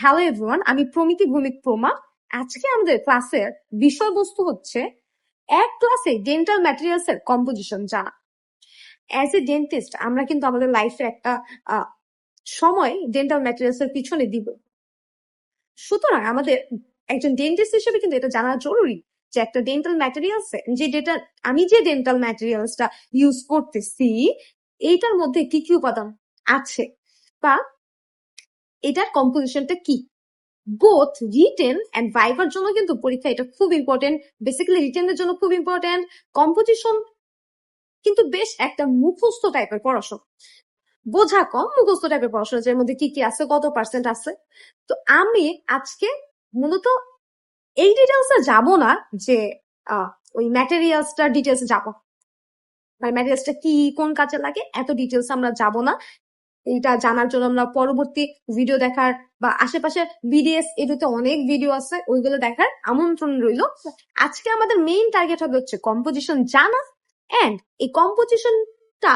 Hello everyone, আমি প্রমিতি ভৌমিক প্রমা। আজকে আমাদের ক্লাসের বিষয়বস্তু হচ্ছে এক ক্লাসে ডেন্টাল ম্যাটেরিয়ালস এর কম্পোজিশন জানা। অ্যাজ এ ডেন্টিস্ট আমরা কিন্তু আমাদের লাইফে একটা সময় ডেন্টাল ম্যাটেরিয়ালস এর পিছনে দিব। সুতরাং আমাদের একজন ডেন্টিস্ট হিসেবে কিন্তু এটা জানা জরুরি যে একটা ডেন্টাল ম্যাটেরিয়ালস আমি যে ডেন্টাল ম্যাটেরিয়ালসটা ইউজ করতেছি এইটার মধ্যে কি কি উপাদান আছে বা এটার কম্পোজিশনটা কি। বোথ রিটেন এন্ড ভাইভার জন্য কিন্তু পরীক্ষা এটা খুব ইম্পর্টেন্ট। বেসিক্যালি রিটেনের জন্য খুব ইম্পর্টেন্ট। কম্পোজিশন কিন্তু বেশ একটা মুখস্থ টাইপের পড়াশোনা, বোঝা কম মুখস্থ টাইপের পড়াশোনা, যার মধ্যে কি কি আছে, কত পার্সেন্ট আছে। তো আমি আজকে মূলত এই ডিটেলসে যাব না যে ওই ম্যাটেরিয়ালসটার ডিটেলসে যাব, মানে ম্যাটেরিয়ালসটা কি কোন কাজে লাগে এত ডিটেলস আমরা যাব না। এটা জানার জন্য আমরা পরবর্তী ভিডিও দেখার বা আশেপাশে বিডিএস এগুলোতে অনেক ভিডিও আছে, ওইগুলো দেখার আমন্ত্রণ রইল। আজকে আমাদের মেইন টার্গেট হবে হচ্ছে কম্পোজিশন জানা এন্ড এই কম্পোজিশনটা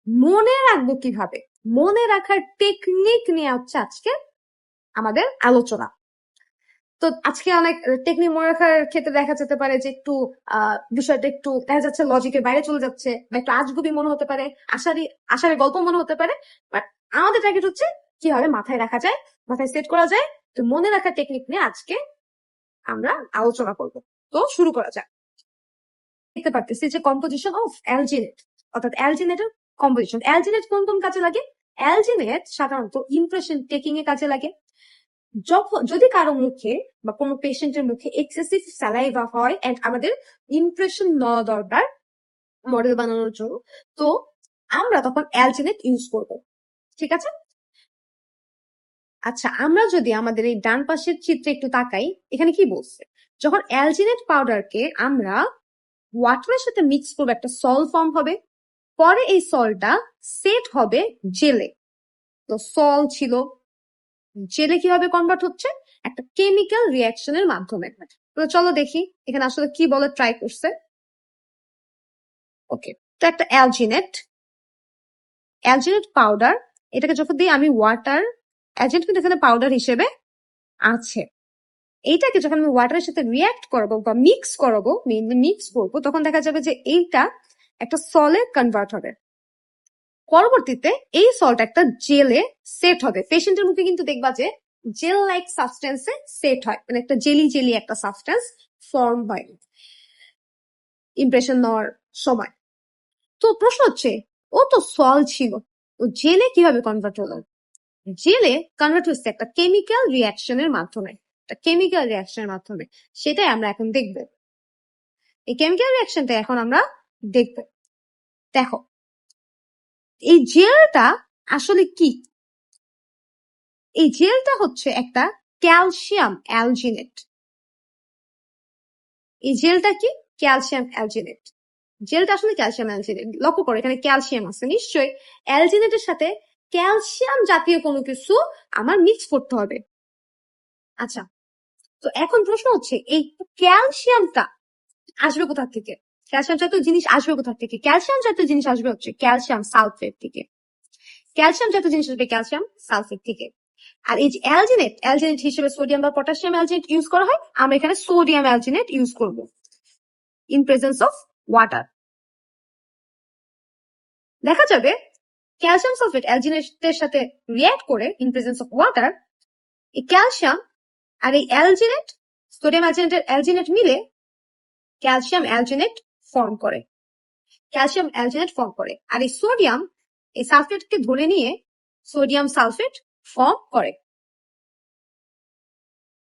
মনে রাখবো কিভাবে, মনে রাখার টেকনিক নিয়ে হচ্ছে আজকে আমাদের আলোচনা। তো আজকে অনেক টেকনিক মনে রাখার ক্ষেত্রে দেখা যেতে পারে যে একটু বিষয়টা একটু দেখা যাচ্ছে লজিকের বাইরে চলে যাচ্ছে বা একটু আজগুবি মনে হতে পারে, আষাঢ়ে গল্প মনে হতে পারে। বাট আমাদের টার্গেট হচ্ছে কিভাবে মাথায় রাখা যায়, মাথায় সেট করা যায়। তো মনে রাখার টেকনিক নিয়ে আজকে আমরা আলোচনা করব। তো শুরু করা যাক। দেখতে পারতেছি যে কম্পোজিশন অফ অ্যালজিনেট, অর্থাৎ অ্যালজিনেটের কম্পোজিশন। অ্যালজিনেট কোন কোন কাজে লাগে? অ্যালজিনেট সাধারণত ইমপ্রেশন টেকিং এ কাজে লাগে। যদি কারো মুখে বা কোনো পেশেন্টের মুখে এক্সেসিভ স্যালাইভা হয় এন্ড আমাদের ইমপ্রেশন নেওয়া দরকার মডেল বানানোর জন্য, তো আমরা তখন অ্যালজিনেট ইউজ করব। ঠিক আছে? আচ্ছা, আমরা যদি আমাদের এই ডান পাশের চিত্রে একটু তাকাই, এখানে কি বলছে? যখন অ্যালজিনেট পাউডারকে আমরা ওয়াটারের সাথে মিক্স করবো একটা সল ফর্ম হবে, পরে এই সলটা সেট হবে জেলে। তো সল ছিল, জেলে কিভাবে কনভার্ট হচ্ছে? একটা কেমিক্যাল রিয়াকশনের মাধ্যমে। তো চলো দেখি এখানে আসলে কি বলে ট্রাই করছে। ওকে, তো একটা অ্যালজিনেট পাউডার, এটাকে যখন দিই আমি ওয়াটার, অ্যালজিনেট কিন্তু এখানে পাউডার হিসেবে আছে। এইটাকে যখন আমি ওয়াটারের সাথে রিয়াক্ট করবো বা মিক্স করবো, মেইনলি মিক্স করবো, তখন দেখা যাবে যে এইটা একটা সলে কনভার্ট হবে। পরবর্তীতে এই সল্ট একটা জেলে সেট হবে। পেশেন্টের মুখে কিন্তু দেখবা যে জেল লাইক সাবস্টেন্সে সেট হয়, মানে একটা জেলি জেলি একটা সাবস্টেন্স ফর্ম হয় ইমপ্রেশন নেওয়ার সময়। তো প্রশ্ন হচ্ছে, ও তো সল ছিল, ও জেলে কিভাবে কনভার্ট হলো? জেলে কনভার্ট হচ্ছে একটা কেমিক্যাল রিয়াকশনের মাধ্যমে, সেটাই আমরা এখন দেখব। এই কেমিক্যাল রিয়াকশনটা এখন আমরা দেখব। দেখো এই জেলটা আসলে কি? এই জেলটা হচ্ছে একটা ক্যালসিয়াম অ্যালজিনেট। এই জেলটা কি? Calcium alginate. জেলটা আসলে ক্যালসিয়াম অ্যালজিনেট। লক্ষ্য করো এখানে ক্যালসিয়াম আছে, নিশ্চয়ই অ্যালজিনেটের সাথে ক্যালসিয়াম জাতীয় কোনো কিছু আমার মিক্স করতে হবে। আচ্ছা, তো এখন প্রশ্ন হচ্ছে এই ক্যালসিয়ামটা আসবে কোথা থেকে? ক্যালসিয়াম জাতীয় জিনিস আসবে কোথা থেকে? ক্যালসিয়াম জাতীয় জিনিস আসবে হচ্ছে ক্যালসিয়াম সালফেট থেকে। ক্যালসিয়াম জাতীয় জিনিস আসবে ক্যালসিয়াম সালফেট থেকে। আর এই যে অ্যালজিনেট হিসেবে সোডিয়াম বা পটাশিয়াম অ্যালজিনেট ইউজ করা হয়, আমরা এখানে সোডিয়াম অ্যালজিনেট ইউজ করব ইন প্রেজেন্স অফ ওয়াটার। দেখা যাবে ক্যালসিয়াম সালফেট অ্যালজিনেটের সাথে রিঅ্যাক্ট করে ইন প্রেজেন্স অফ ওয়াটার, এই ক্যালসিয়াম আর এই অ্যালজিনেট, সোডিয়াম অ্যালজিনেট মিলে ক্যালসিয়াম অ্যালজিনেট ফর্ম করে। আর এই সোডিয়াম এই সালফেটকে ধরে নিয়ে সোডিয়াম সালফেট ফর্ম করে।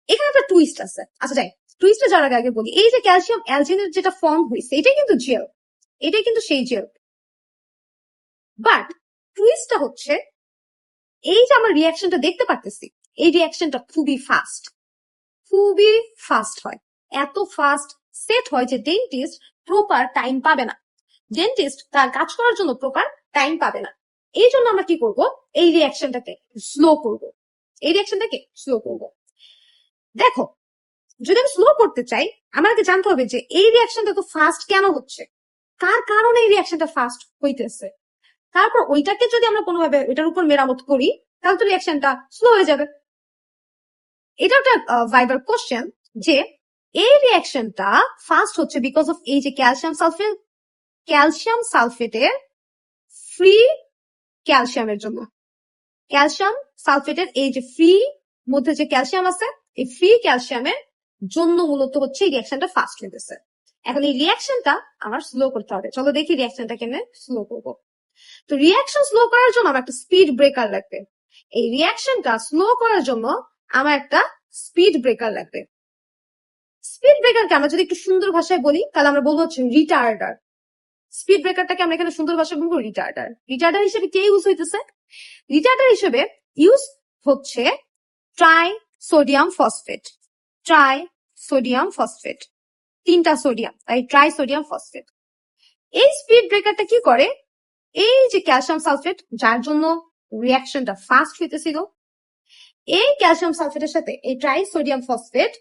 এখানে একটা টুইস্ট আছে। আচ্ছা যাই, টুইস্টে যাওয়ার আগে বলি, এই যে ক্যালসিয়াম অ্যালজিনেট যেটা ফর্ম হয়েছে এটাই কিন্তু জেল, এটাই কিন্তু সেই জেল। বাট টুইস্টটা হচ্ছে এই যে আমরা রিয়াকশনটা দেখতে পারতেছি, এই রিয়াকশনটা খুবই ফাস্ট হয়। এত ফাস্ট সেট হয় যে ডেন্টিস্ট প্রপার টাইম পাবে না, ডেন্টিস্ট তার কাজ করার জন্য প্রপার টাইম পাবে না। এই জন্য আমরা কি করব? এই রিয়াকশনটাকে স্লো করব। দেখো, যদি আমি স্লো করতে চাই আমাকে জানতে হবে যে এই রিয়াকশনটা তো ফাস্ট কেন হচ্ছে, কার কারণে এই রিয়াকশনটা ফাস্ট হইতেছে। তারপর ওইটাকে যদি আমরা কোনোভাবে ওইটার উপর মেরামত করি তাহলে তো রিয়াকশনটা স্লো হয়ে যাবে। এটা একটা ভাইবার কোশ্চেন যে এই রিয়াকশনটা ফাস্ট হচ্ছে বিকজ অফ এই যে ক্যালসিয়াম সালফেটের ফ্রি ক্যালসিয়ামের জন্য। ক্যালসিয়াম সালফেটের এই যে ফ্রি মধ্যে যে ক্যালসিয়াম আছে, এই ফ্রি ক্যালসিয়ামের জন্য মূলত হচ্ছে এই রিয়াকশনটা ফাস্ট হইতেছে। এখন এই রিয়াকশনটা আমার স্লো করতে হবে। চলো দেখি রিয়াকশনটা কেমনে স্লো করবো। তো রিয়াকশন স্লো করার জন্য আমার একটা স্পিড ব্রেকার লাগবে। এই রিয়াকশনটা স্লো করার জন্য আমার একটা স্পিড ব্রেকার লাগবে। স্পিড ব্রেকারকে আমরা যদি একটু সুন্দর ভাষায় বলি তাহলে আমরা বলবো হচ্ছে রিটার্ডার। স্পিড ব্রেকারটাকে আমরা এখানে সুন্দর ভাষায় বলবো রিটার্ডার। রিটার্ডার হিসেবে কে ইউজ হইতেছে? রিটার্ডার হিসেবে ইউজ হচ্ছে try sodium phosphate. Try sodium phosphate, 3টা সোডিয়াম, তাই ট্রাই সোডিয়াম ফসফেট। এই স্পিড ব্রেকারটা কি করে? এই যে ক্যালসিয়াম সালফেট যার জন্য রিয়াকশনটা ফাস্ট হইতেছিল, এই ক্যালসিয়াম সালফেটের সাথে এই ট্রাই সোডিয়াম ফসফেট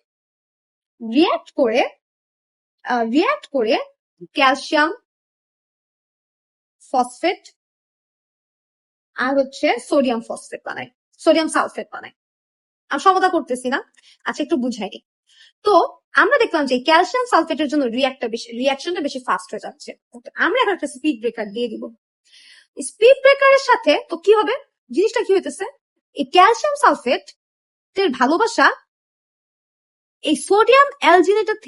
রিয়াক্ট করে ক্যালসিয়াম ফসফেট আর হচ্ছে সোডিয়াম ফসফেট বানায়, সোডিয়াম সালফেট বানায়। আমি সমতা করতেছি না, আচ্ছা একটু বুঝাইনি। তো আমরা দেখলাম যে ক্যালসিয়াম সালফেটের জন্য রিয়াকশনটা বেশি ফাস্ট হয়ে যাচ্ছে। আমরা এখন একটা স্পিড ব্রেকার দিয়ে দিব। স্পিড ব্রেকারের সাথে তো কি হবে, জিনিসটা কি হইতেছে, এই ক্যালসিয়াম সালফেট এর ভালোবাসা এই সোডিয়াম অ্যালজিনেটের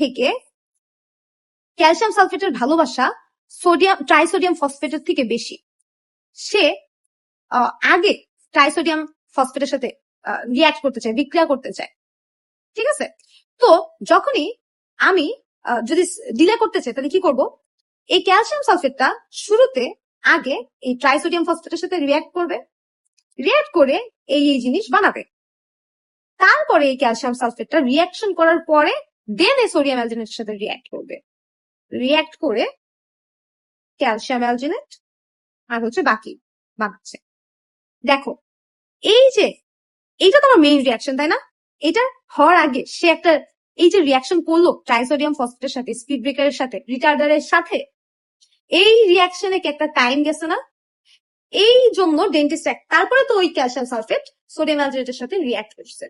থেকে ক্যালসিয়াম সালফেটের ভালোবাসা ট্রাইসোডিয়াম ফসফেটের থেকে বেশি। সে আগে ট্রাইসোডিয়াম ফসফেটের সাথে রিয়াক্ট করতে চায়, বিক্রিয়া করতে চায়, ঠিক আছে? তো যখনই আমি যদি ডিলে করতে চাই তাহলে কি করব, এই ক্যালসিয়াম সালফেটটা শুরুতে আগে এই ট্রাইসোডিয়াম ফসফেটের সাথে রিয়াক্ট করে এই জিনিস বানাবে। তারপরে এই ক্যালসিয়াম সালফেটটা রিয়াকশন করার পরে দেন এই সোডিয়াম অ্যালজিনেটের সাথে রিয়াক্ট করে ক্যালসিয়াম অ্যালজিনেট আর হচ্ছে বাকি বানাচ্ছে। দেখো এইটা তোমার মেইন রিয়াকশন, তাই না? এটা হওয়ার আগে সে একটা এই যে রিয়াকশন করলো ট্রাইসোডিয়াম ফসফেটের সাথে, স্পিড ব্রেকারের সাথে, রিটার্ডারের সাথে, এই রিয়াকশনে কি একটা টাইম গেছে না? এই জন্য ডেন্টিস্ট তারপরে তো ওই ক্যালসিয়াম সালফেট সোডিয়াম অ্যালজিনেটের সাথে রিয়াক্ট করছে।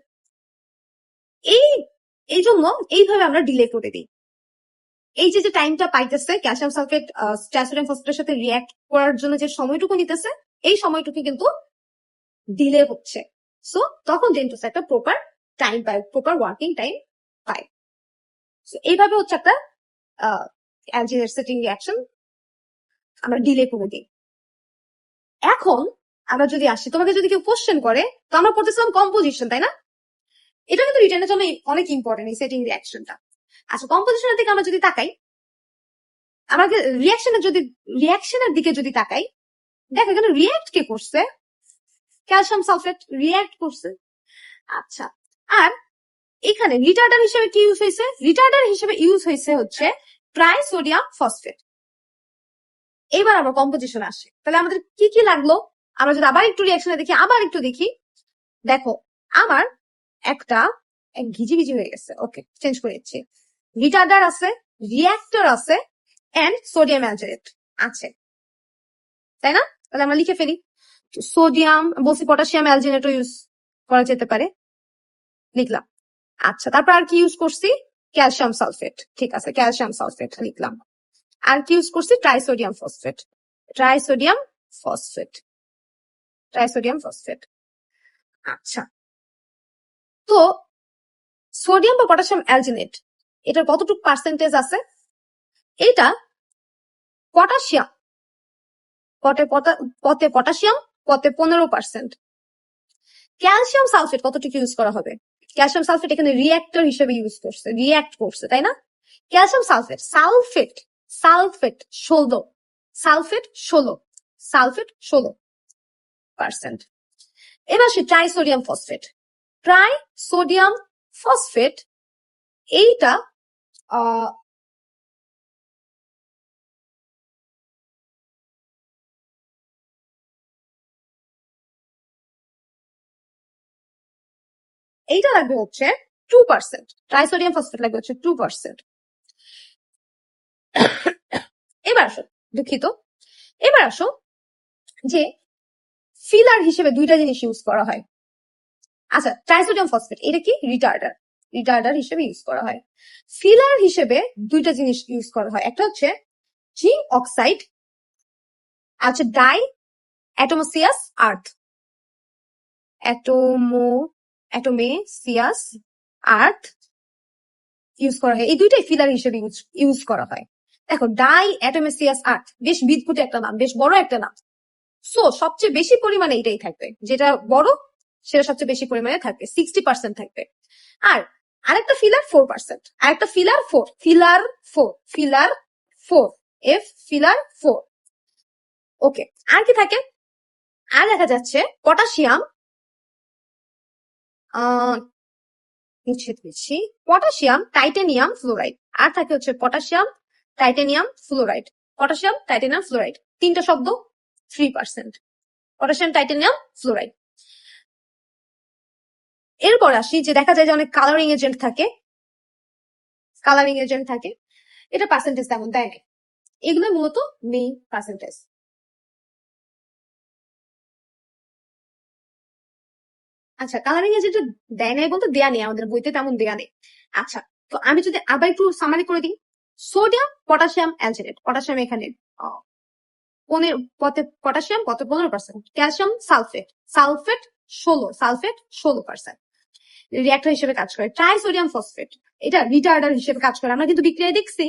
এই জন্য এইভাবে আমরা ডিলে করে দিই। এই যে টাইমটা পাইতেছে ক্যালসিয়াম সালফেট ট্রাইসোডিয়াম ফসফেটের সাথে রিয়াক্ট করার জন্য যে সময়টুকু নিতেছে, এই সময়টুকু কিন্তু ডিলে হচ্ছে। সো তখন ডেন্টিস্ট একটা প্রপার টাইম পায়, প্রপার ওয়ার্কিং টাইম পায়। এইভাবে হচ্ছে একটা অ্যালজিনেট সেটিং রিয়াকশন আমরা ডিলে করে দিই। এখন আমরা যদি আসি, তোমাকে যদি কেউ কোশ্চেন করে, তো আমরা পড়তেছিলাম কম্পোজিশন, তাই না? এটা কিন্তু রিটার্নের জন্য অনেক ইম্পর্টেন্ট এই সেটিং রিয়াকশনটা। আচ্ছা, কম্পোজিশনের দিকে আমরা যদি তাকাই, আমাকে রিয়াকশনের দিকে যদি তাকাই, দেখো এখানে রিয়াক্ট কে করছে? ক্যালসিয়াম সালফেট রিয়াক্ট করছে। আচ্ছা, আর এখানে রিটার্ডার হিসেবে কি ইউজ হয়েছে? রিটার্ডার হিসেবে ইউজ হয়েছে হচ্ছে ট্রাইসোডিয়াম ফসফেট। এইবার আমরা কম্পোজিশন আসি, তাহলে আমাদের কি কি লাগলো? আমরা যদি আবার একটু রিয়াকশনে দেখি, দেখো আমার একটা ঘিজি হয়ে গেছে, ওকে চেঞ্জ করে দিচ্ছি। রিটার্ডার আছে, রিয়াক্টর আছে, এন্ড সোডিয়াম অ্যালজিনেট আছে, তাই না? তাহলে আমরা লিখে ফেলি। সোডিয়াম বলছি, পটাশিয়াম অ্যালজিনেটও ইউজ করা যেতে পারে, লিখলাম। আচ্ছা, তারপর আর কি ইউজ করছি? ক্যালসিয়াম সালফেট, ঠিক আছে, ক্যালসিয়াম সালফেট লিখলাম। আর কি ইউজ করছি? ট্রাইসোডিয়াম ফসফেট। আচ্ছা, তো সোডিয়াম বা পটাশিয়াম অ্যালজিনেট এটার কতটুকু পার্সেন্টেজ আছে? এটা পটাশিয়াম পটে পটাশিয়াম, পটে 15%। ক্যালসিয়াম সালফেট কতটুকু ইউজ করা হবে? ক্যালসিয়াম সালফেট এখানে রিয়াক্টর হিসেবে রিয়াক্ট করছে, তাই না? Calcium sulphate 16%। এবার সে ট্রাইসোডিয়াম ফসফেট এইটা লাগবে হচ্ছে 2%। ট্রাইসোডিয়াম ফসফেট লাগবে হচ্ছে 2%। এবার আসো যে ফিলার হিসেবে দুইটা জিনিস ইউজ করা হয়। আচ্ছা, ট্রাইসোডিয়াম ফসফেট এটা কি? রিটার্ডার, রিটার্ডার হিসেবে ইউজ করা হয়। ফিলার হিসেবে দুইটা জিনিস ইউজ করা হয়, একটা হচ্ছে জিঙ্ক অক্সাইড, আচ্ছা ডাই অ্যাটোমোসিয়াস আর্থ, অ্যাটোমেসিয়াস আর্থ ইউজ করা হয়। এই দুইটাই ফিলার হিসেবে ইউজ করা হয়। দেখো, ডাই অ্যাটোমেসিয়াস আর্থ বেশ বিদঘুটে একটা নাম, বেশ বড় একটা নাম। সো সবচেয়ে বেশি পরিমাণে এটাই থাকবে, যেটা বড় সেটা সবচেয়ে বেশি পরিমাণে থাকবে, 60% থাকবে। আর আরেকটা ফিলার 4%, আরেকটা ফিলার 4, ফিলার 4 ফিলার 4। ওকে, আর কি থাকে? আর দেখা যাচ্ছে পটাশিয়াম, পটাশিয়াম টাইটানিয়াম ফ্লোরাইড, আর থাকে হচ্ছে potassium titanium fluoride, potassium titanium fluoride, তিনটা শব্দ, 3%, পটাশিয়াম টাইটানিয়াম ফ্লোরাইড। এরপর আসি যে দেখা যায় যে অনেক কালারিং এজেন্ট থাকে, এটা পার্সেন্টেজ তেমন দেয় না, এগুলো মূলত মেইন পার্সেন্টেজ। আচ্ছা, কালারিং এজেন্ট দেয় নাই বলতে দেয়া নেই, আমাদের বইতে তেমন দেয়া নেই। আচ্ছা, তো আমি যদি আবার একটু সামারি করে দিই, সোডিয়াম পটাশিয়াম অ্যালজিনেট, পটাশিয়াম এখানে পটাশিয়াম কত? 15%, ক্যালসিয়াম সালফেট 16%, রিঅ্যাক্টর হিসেবে কাজ করে। ট্রাইসোডিয়াম ফসফেট এটা রিটার্ডার হিসেবে কাজ করে, আমরা কিন্তু বিক্রিয়ায় দেখছি।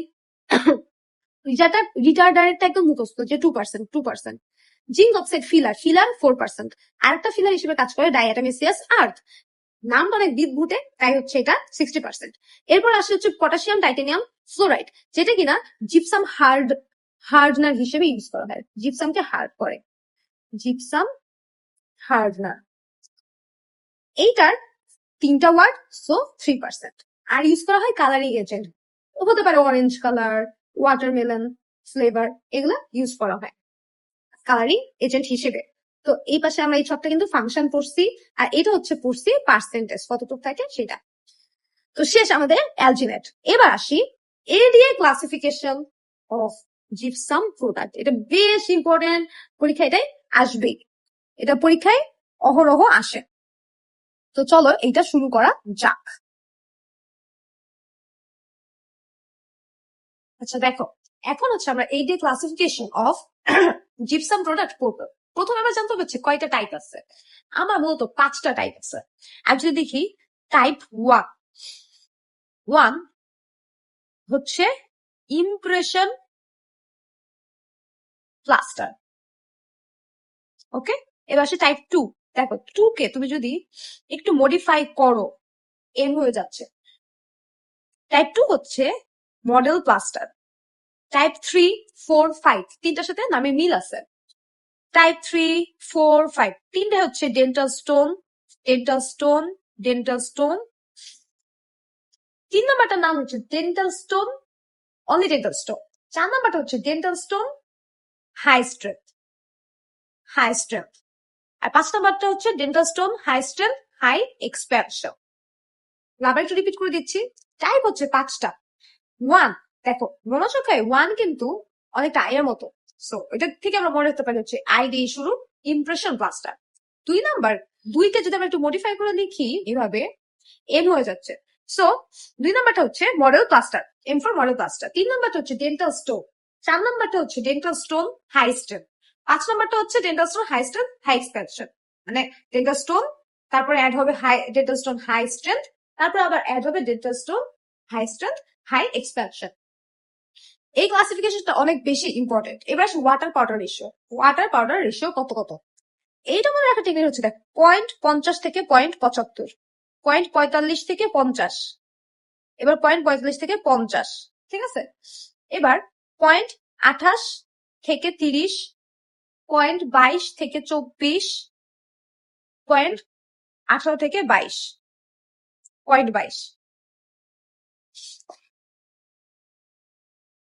রিটার্ডারেরটা একদম মুখস্থ যে 2%। জিঙ্ক অক্সাইড ফিলার 4%, আরেকটা ফিলার হিসেবে কাজ করে ডাইঅ্যাটোমেসিয়াস আর্থ, নামটা অনেক বিদঘুটে তাই হচ্ছে এটা 60%। এরপর আসে হচ্ছে পটাশিয়াম টাইটানিয়াম ফ্লোরাইড, যেটা কিনা জিপসাম হার্ডনার হিসেবে ইউজ করা হয়, জিপসামকে হার্ড করে, জিপসাম হার্ডনার। এইটার তিনটা ওয়ার্ড, সো 3%। আর ইউজ করা হয় কালারিং এজেন্ট, হতে পারে অরেঞ্জ কালার, ওয়াটারমেলন ফ্লেভার, এগুলা ইউজ করা হয় কালারিং এজেন্ট হিসেবে। তো এই পাশে আমরা এই ছকটা কিন্তু ফাংশন পড়ছি, আর এটা হচ্ছে পড়ছি পার্সেন্টেজ কতটুকু থাকে সেটা। তো শেষ আমাদের অ্যালজিনেট। এবার আসি ADA classification of gypsum product, এটা বেশ ইম্পর্টেন্ট, পরীক্ষা এটাই আসবে, এটা পরীক্ষায় অহরহ আসে। তো চলো এইটা শুরু করা যাক। আচ্ছা দেখো, এখন হচ্ছে আমরা ADA classification of gypsum product পড়বো। প্রথমে আমরা জানতে হচ্ছে কয়টা টাইপ আছে। আমার মূলত 5টা টাইপ আছে। আমি যদি দেখি টাইপ 1 হচ্ছে ইমপ্রেশন প্লাস্টার, ওকে। এবার আসে টাইপ 2, দেখো 2 কে তুমি যদি একটু মডিফাই করো এম হয়ে যাচ্ছে। টাইপ 2 হচ্ছে মডেল প্লাস্টার। টাইপ 3, 4, 5 তিনটার সাথে নামে মিল আছে। টাইপ 3, 4, 5 তিনটা হচ্ছে ডেন্টাল স্টোন, ডেন্টাল স্টোন। 3 নাম্বারটার নাম হচ্ছে dental stone, only dental stone. 4 নাম্বারটা হচ্ছে ডেন্টাল স্টোন হাই স্ট্রেংথ, আর 5 নাম্বারটা হচ্ছে dental stone high strength high expansion. আবার একটু রিপিট করে দিচ্ছি, টাইপ হচ্ছে 5টা। 1, দেখো মনোযোগ হয় 1 কিন্তু অনেকটা আয়ের মতো, সো এটা থেকে আমরা মনে রাখতে পারি হচ্ছে আই দিয়ে শুরু, ইমপ্রেশন প্লাস্টার। 2 নাম্বার, 2 কে যদি আমরা একটু মডিফাই করে লিখি এভাবে, এম হয়ে যাচ্ছে। সো 2 নাম্বারটা হচ্ছে model plaster, M for model plaster. 3 নাম্বারটা হচ্ছে ডেন্টাল স্টোন, 4 নাম্বারটা হচ্ছে ডেন্টাল স্টোন হাই স্ট্রেংথ, 5 নাম্বারটা হচ্ছে dental stone high strength high expansion. মানে ডেন্টাল স্টোন, তারপরে অ্যাড হবে ডেন্টাল স্টোন হাই স্ট্রেংথ, তারপর আবার অ্যাড হবে dental stone high strength high expansion. এই ক্লাসিফিকেশনটা অনেক বেশি ইম্পর্টেন্ট। এবার আসে ওয়াটার পাউডার রেশিও কত। এইটা মনে রাখার টেকনিক হচ্ছে দেখ, 0.50 থেকে 0.75, 0.45 থেকে 50, এবার 0.45 থেকে 50, ঠিক আছে। এবার 0.28 থেকে 30, 0.22 থেকে 24, 0.18 থেকে 22, 0.22,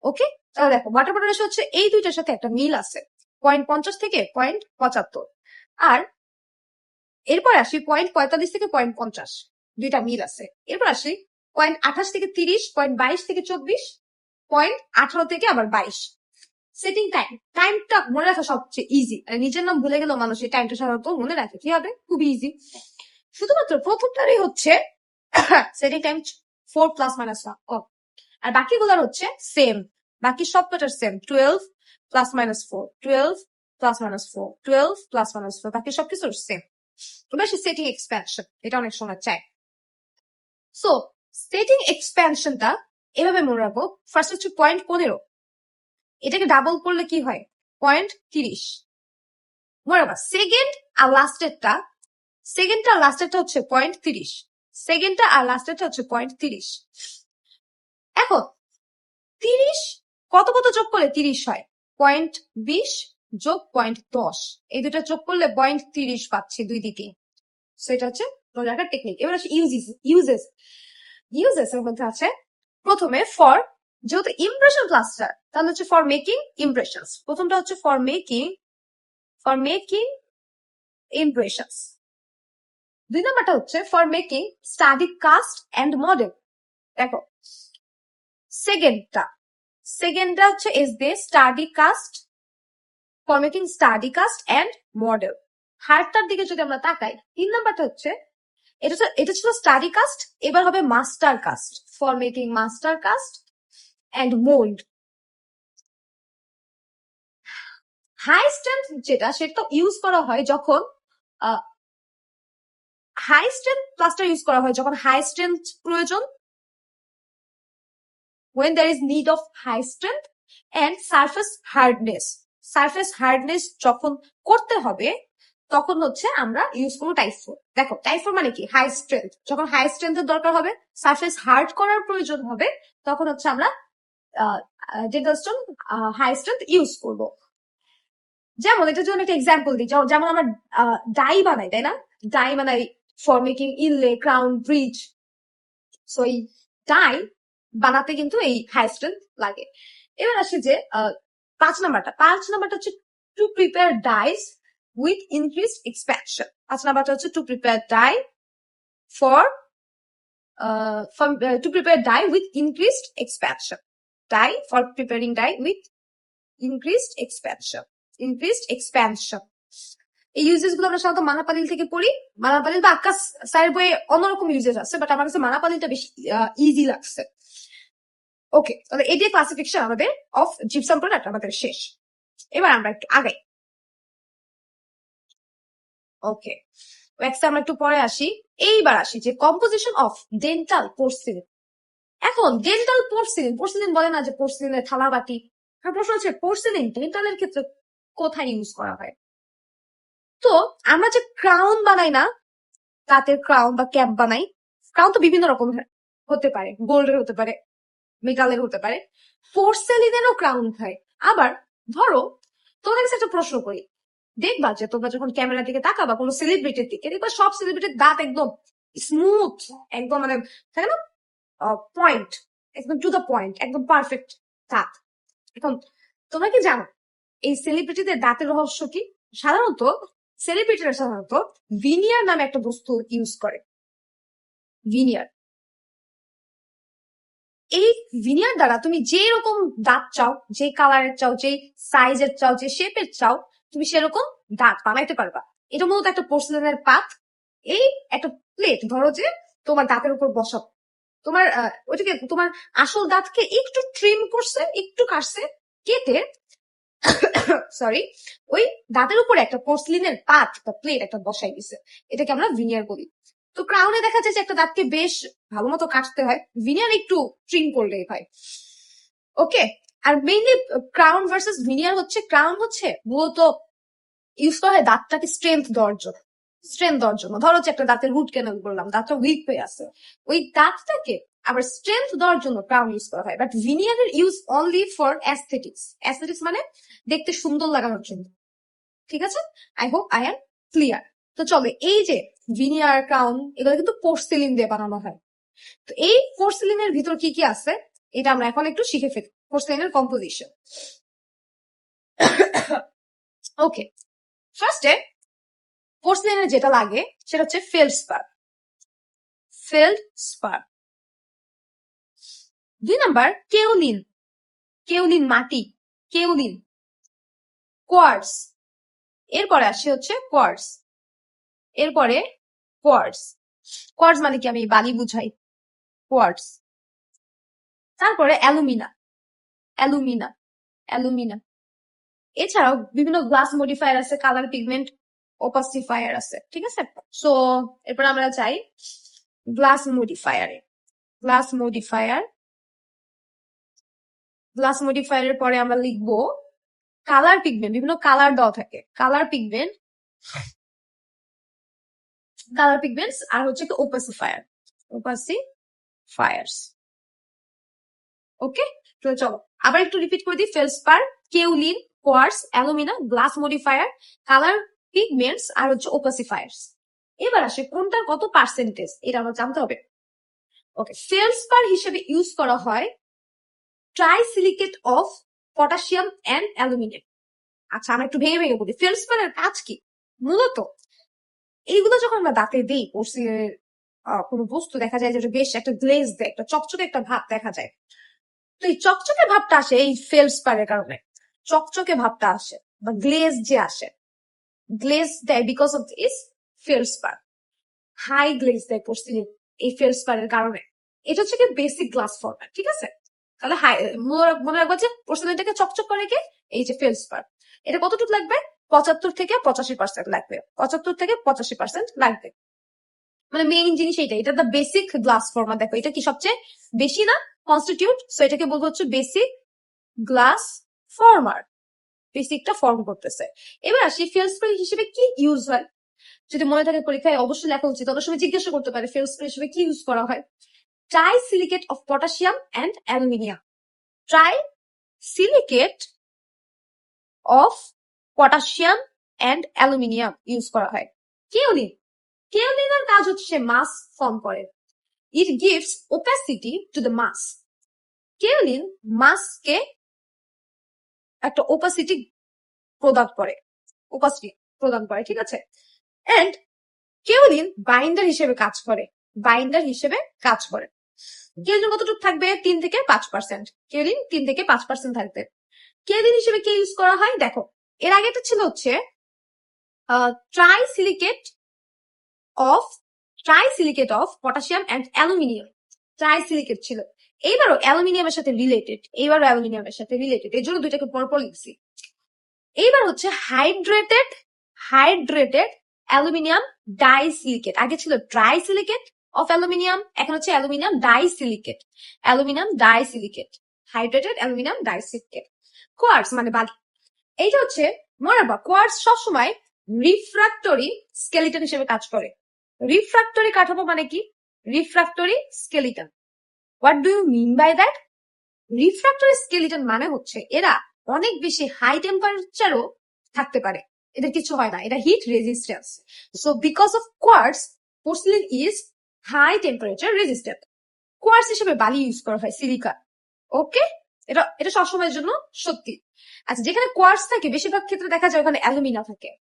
ওকে। তাহলে দেখো ওয়াটার পাউডার রেশিও হচ্ছে এই দুইটার সাথে একটা মিল আছে, 0.50 থেকে 0.75। আর এরপর আসি 0.45 থেকে 0.50, দুইটা মিল আছে। এরপর আসি 0.28 থেকে 30, 0.22 থেকে 24, 0.18 থেকে আবার 22, সেটিং টাইম, টাইমটা মনে রাখা সবচেয়ে ইজি। নিজের নাম ভুলে গেলেও মানুষ এই টাইমটা সাধারণত মনে রাখে কিভাবে, খুবই ইজি। শুধুমাত্র প্রথমটারই হচ্ছে সেটিং টাইম 4 প্লাস মাইনাস 1, আর বাকিগুলোর হচ্ছে সেম, বাকি সব কটার same, 12 plus minus 4, 12 plus minus 4, 12 plus minus 4, বাকি সবকিছুর সেম। এবার সে সেটিং এক্সপ্যানশন, এটা অনেক সময় চায়। সো সেটিং এক্সপ্যানশনটা এভাবে মনে রাখবো, ফার্স্ট হচ্ছে 0.15, এটাকে ডাবল করলে কি হয় 0.30। মনে রাখবা সেকেন্ড আর লাস্টেরটা, সেকেন্ডটা আর লাস্টেরটা হচ্ছে 0.30, সেকেন্ডটা আর লাস্টেরটা হচ্ছে 0.30। এখন 30 কত কত যোগ করলে 30 হয়, 0.20 যোগ 0.10, এই দুটা যোগ করলে 0.30 পাচ্ছি দুই দিকে। সেটা হচ্ছে মনে রাখার টেকনিক। এবার আসে ইউজেস। ইউজেস এর মধ্যে আছে প্রথমে ফর, যেহেতু ইমপ্রেশন ক্লাসটা, তাহলে হচ্ছে ফর মেকিং ইমপ্রেশনস। প্রথমটা হচ্ছে ফর মেকিং ইমপ্রেশনস। দুই নাম্বারটা হচ্ছে for making study cast and model. দেখো সেকেন্ডটা হচ্ছে is the study cast, for making study cast and model. হারটার দিকে যদি আমরা তাকাই, 3 নাম্বারটা হচ্ছে এটা ছিল স্টাডি কাস্ট, এবার হবে master cast, for making master cast and mould. High strength যেটা, সেটা ইউজ করা হয় যখন হাই স্ট্রেংথ প্লাস্টার ইউজ করা হয় যখন হাই স্ট্রেংথ প্রয়োজন, when there is need of high strength, and surface hardness যখন করতে হবে তখন হচ্ছে আমরা ইউজ করবো টাইপ 4। দেখো টাইপ 4 মানে কি, হাই স্ট্রেংথ, যখন হাই স্ট্রেংথের দরকার হবে, সারফেস হার্ড করার প্রয়োজন হবে, তখন হচ্ছে আমরা dental stone high strength use করবো। যেমন এটার জন্য একটা এক্সাম্পল দিই, যেমন আমরা ডাই বানাই, তাই না, ডাই বানাই for making inlay, crown, bridge. So এই ডাই বানাতে কিন্তু এই হাই স্ট্রেংথ লাগে। এবার আসে যে 5 নাম্বারটা হচ্ছে to prepare dies with increased expansion. 5 নাম্বারটা হচ্ছে to prepare die to prepare die with increased expansion, die for preparing die with increased expansion. এই ইউজেস গুলো আমরা সাধারণত মানাপালিল থেকে পড়ি। মানাপালিল বা আক্কাস স্যারের বইয়ে অন্যরকম ইউজেস আছে, বাট আমার কাছে মানাপালিলটা বেশি ইজি লাগছে। ওকে, তাহলে এই দিয়ে ক্লাসিফিকেশন আমাদের অফ জিপসাম প্রোডাক্ট আমাদের শেষ। এবার আমরা একটু আগাই। ওকে, ওয়্যাক্সে আমরা একটু পরে আসি। এইবার আসি যে কম্পোজিশন অফ ডেন্টাল পোর্সিলিন। এখন ডেন্টাল পোর্সিলিন বলে না যে পোর্সিলিনের থালা বাটি, প্রশ্ন হচ্ছে পোর্সিলিন ডেন্টালের ক্ষেত্রে কোথায় ইউজ করা হয়। তো আমরা যে ক্রাউন বানাই না, দাঁতের ক্রাউন বা ক্যাপ বানাই, ক্রাউন তো বিভিন্ন রকম হতে পারে, গোল্ডের হতে পারে, মেটালের হতে পারে, পোর্সেলিনেরও ক্রাউন হয়। আবার ধরো তোমাদের কাছে একটা প্রশ্ন করি, দেখবা যে তোমরা যখন ক্যামেরার দিকে তাকাবা কোনো সেলিব্রিটির দিকে, দেখবা সব সেলিব্রিটির দাঁত একদম স্মুথ, একদম মানে থাকে না পয়েন্ট, একদম টু দ্য পয়েন্ট, একদম পারফেক্ট দাঁত। এখন তোমরা কি জানো এই সেলিব্রিটিদের দাঁতের রহস্য কি? সাধারণত সেলিব্রিটিরা সাধারণত ভিনিয়ার নামে একটা বস্তু ইউজ করে। ভিনিয়ার, এই ভিনিয়ার দ্বারা তুমি যে রকম দাঁত চাও, যে কালারের চাও, যে সাইজের চাও, যে শেপের চাও, তুমি সেরকম দাঁত বানাইতে পারবা। এটা মূলত একটা পোর্সেলিনের পাত। এই একটা প্লেট ধরো যে তোমার দাঁতের উপর বসাও, তোমার ওইটাকে তোমার আসল দাঁতকে একটু ট্রিম করছে, একটু কাটছে, কেটে সরি ওই দাঁতের উপরে একটা পোর্সলিনের পাত বা প্লেট একটা বসাই দিছে, এটাকে আমরা ভিনিয়ার বলি। তো ক্রাউনে দেখা যায় যে একটা দাঁতকে বেশ ভালো মতো কাটতে হয়, ভিনিয়ার একটু ট্রিম করলেই হয়। ওকে, আর মেইনলি ক্রাউন ভার্সেস ভিনিয়ার হচ্ছে, ক্রাউন হচ্ছে মূলত ইউজ করা হয় দাঁতটাকে স্ট্রেংথ দেওয়ার জন্য। ধরো হচ্ছে একটা দাঁতের রুট ক্যানাল করলাম, দাঁতটা উইক হয়ে আছে, ওই দাঁতটাকে আবার স্ট্রেংথ দেওয়ার জন্য ক্রাউন ইউজ করা হয়। বাট ভিনিয়ারের ইউজ অনলি ফর অ্যাস্থেটিক্স মানে দেখতে সুন্দর লাগানোর জন্য। ঠিক আছে, I hope I am clear. তো চলো, এই যে ভিনিয়ার, ক্রাউন, এগুলো কিন্তু পোর্সেলিন দিয়ে বানানো হয়। তো এই পোর্সেলিনের ভিতর কি কি আছে এটা আমরা এখন একটু শিখে ফেলি, পোর্সেলিনের কম্পোজিশন। ওকে, ফার্স্টে পোর্সেলিনের যেটা লাগে সেটা হচ্ছে ফেল্ডস্পার। 2 নাম্বার কেওলিন মাটি, কেওলিন, কোয়ার্টজ, এরপরে আসে হচ্ছে কোয়ার্টজ, এরপরে কোয়ার্টজ। কোয়ার্টজ মানে কি, আমি বালি বুঝাই, কোয়ার্টজ। তারপরে অ্যালুমিনা, অ্যালুমিনা, অ্যালুমিনা। এছাড়াও বিভিন্ন গ্লাস মডিফায়ার আছে, কালার পিগমেন্ট ওপাসিফায়ার আছে, ঠিক আছে। সো এরপর আমরা যাই গ্লাস মডিফায়ারে। গ্লাস মডিফায়ার, গ্লাস মডিফায়ারের পরে আমরা লিখবো কালার পিগমেন্ট, বিভিন্ন কালার দেওয়া থাকে, কালার পিগমেন্ট, কালার পিগমেন্টস, আর হচ্ছে কি ওপাসিফায়ার, ওপাসিফায়ার্স। ওকে, তো চলো আবার একটু রিপিট করে দিই। Feldspar, kaolin, quartz, alumina, glass modifier, colour pigments, আর হচ্ছে ওপাসিফায়ার্স। এবার আসে কোনটার কত পার্সেন্টেজ, এটা আমরা জানতে হবে। ওকে, ফেলসপার হিসেবে ইউজ করা হয় trisilicate of potassium and aluminium. আচ্ছা, আমরা একটু ভেঙে ভেঙে বলি, ফেলসপারের কাজ কি। মূলত এইগুলো যখন আমরা দাঁতে দিই, পোর্সিলের কোনো বস্তু দেখা যায় যে বেশ একটা গ্লেজ দেয়, একটা চকচকে একটা ভাব দেখা যায়। তো এই চকচকে ভাবটা আসে এই ফেলসপারের কারণে, চকচকে ভাবটা আসে বা গ্লেজ যে আসে, গ্লেজ দেয় because of this feldspar. High glaze দেয় পোর্সিলিন এই ফেলসপারের কারণে। এটা হচ্ছে কি বেসিক গ্লাস ফর্ম্যাট, ঠিক আছে। তাহলে মনে রাখবো যে পোর্সিলিনটাকে চকচক করে কি এই যে ফেলসপার। এটা কতটুকু লাগবে, 75 থেকে 85% লাগবে, 75 থেকে 85% লাগবে। মানে মেইন জিনিস এইটা, এটা দ্য বেসিক গ্লাস ফর্মা। দেখো এটা কি সবচেয়ে বেশি না কনস্টিটিউট, সো এটাকে বলবো হচ্ছে বেসিক গ্লাস ফর্মার, বেসিকটা ফর্ম করতেছে। এবার আসি ফেলসপার হিসেবে কি ইউজ হয়, যদি মনে থাকে পরীক্ষায় অবশ্যই লেখা উচিত, অনেক সময় জিজ্ঞাসা করতে পারে ফেলসপার হিসেবে কি ইউজ করা হয়। Trisilicate of potassium and aluminium, trisilicate of potassium and aluminium use করা হয়। কেওলিন, কেওলিনের কাজ হচ্ছে মাস ফর্ম করে, it gives opacity to the mass. Kaolin মাসকে একটা ওপাসিটি প্রদান করে, ওপাসিটি প্রদান করে, ঠিক আছে। এন্ড কেওলিন বাইন্ডার হিসেবে কাজ করে, বাইন্ডার হিসেবে কাজ করে। কেওলিন কতটুকু থাকবে, 3 থেকে 5%, কেওলিন 3 থেকে 5% থাকবে। কেওলিন হিসেবে কে ইউজ করা হয়, দেখো এর আগে ছিল হচ্ছে trisilicate of, trisilicate of potassium and aluminium, trisilicate ছিল। এইবারও অ্যালুমিনিয়ামের সাথে রিলেটেড, এইবারও অ্যালুমিনিয়ামের সাথে রিলেটেড, এই জন্য দুইটাকে পরপর লিখছি। এইবার হচ্ছে হাইড্রেটেড, হাইড্রেটেড অ্যালুমিনিয়াম ডাইসিলিকেট। আগে ছিল ট্রাইসিলিকেট অফ অ্যালুমিনিয়াম, এখন হচ্ছে aluminium ডাইসিলিকেট, aluminium ডাইসিলিকেট, hydrated aluminium ডাইসিলিকেট। Quartz মানে বালি, এইটা হচ্ছে মনে রাখবা, কোয়ার্টজ সবসময় রিফ্রাক্টরি স্কেলিটন হিসেবে কাজ করে। রিফ্রাক্টরি কাঠামো মানে কি, refractory skeleton. What do you mean by that? Refractory skeleton মানে হচ্ছে এরা অনেক বেশি হাই টেম্পারেচারও থাকতে পারে, এদের কিছু হয় না, এটা heat resistance. So because of quartz, porcelain is high temperature resistant. Quartz হিসেবে বালি ইউজ করা হয়, সিলিকা। ওকে, এটা এটা সবসময়ের জন্য সত্যি। আচ্ছা, যেখানে কোয়ার্টজ থাকে বেশিরভাগ ক্ষেত্রে দেখা যায় ওখানে অ্যালুমিনা থাকে,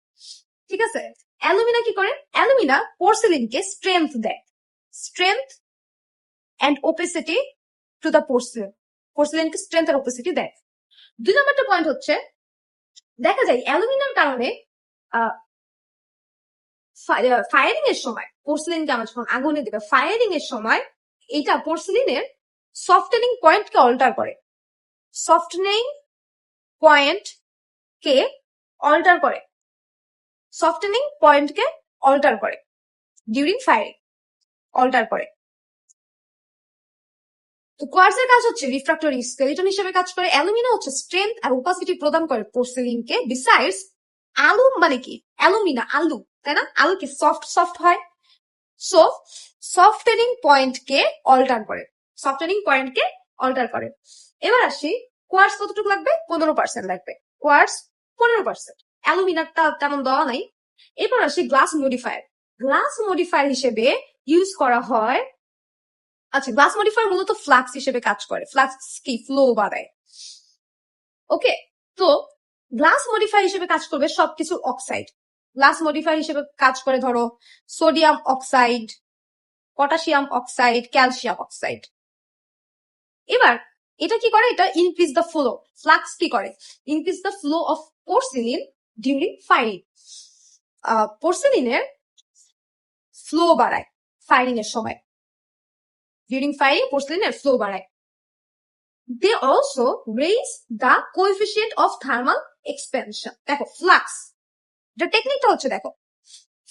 ঠিক আছে। অ্যালুমিনা কি করে, অ্যালুমিনা পোর্সিলিনকে স্ট্রেংথ দেয়, strength and opacity to the porcelain, পোর্সিলিনকে স্ট্রেংথ আর ওপেসিটি দেয়। 2 নম্বরটা পয়েন্ট হচ্ছে দেখা যায় অ্যালুমিনার কারণে ফায়ারিং এর সময়, পোর্সিলিনকে আমরা যখন আগুনে দেবে ফায়ারিং এর সময়, এটা পোর্সিলিনের সফটেনিং পয়েন্টকে অল্টার করে, সফটেনিং পয়েন্ট কে অল্টার করে, সফটেনিং পয়েন্টকে অল্টার করে ডিউরিং ফায়ারিং, অল্টার করে। তো কোয়ার্টজের কাজ হচ্ছে রিফ্রাক্টরি স্কেলিটন হিসেবে কাজ করে, অ্যালুমিনা হচ্ছে স্ট্রেংথ আর ওপাসিটি প্রদান করে পোর্সিলিনকে। বিসাইডস আলু মানে কি, অ্যালুমিনা আলু, তাই না, আলু কি সফট সফট হয়, সো সফটেনিং পয়েন্টকে অল্টার করে, সফটেনিং পয়েন্টকে অল্টার করে। এবার আসি কোয়ার্টজ কতটুকু লাগবে, 15% লাগবে, কোয়ার্টজ 15%, অ্যালুমিনারটা তেমন দেওয়া নাই। এবার আসি গ্লাস মডিফায়ার, গ্লাস মডিফায়ার হিসেবে ইউজ করা হয়। আচ্ছা, গ্লাস মডিফায়ার মূলত ফ্লাক্স হিসেবে কাজ করে, ফ্লাক্স কি ফ্লো বাড়ায়। ওকে, তো গ্লাস মডিফায়ার হিসেবে কাজ করবে সবকিছু অক্সাইড, গ্লাস মডিফায়ার হিসেবে কাজ করে ধরো sodium oxide, potassium oxide, calcium oxide. এবার এটা কি করে? এটা ইনক্রিজ দ্য ফ্লো। ফ্লাক্স কি করে? Increase the flow of porcelain during firing. পোর্সিলিনের ফ্লো বাড়ায় ফায়ারিং এর সময়। ডিউরিং ফায়ারিং পোর্সিলিনের ফ্লো বাড়ায়। They also raise the coefficient of thermal expansion. দেখো ফ্লাক্স, এটা টেকনিকটা হচ্ছে দেখো,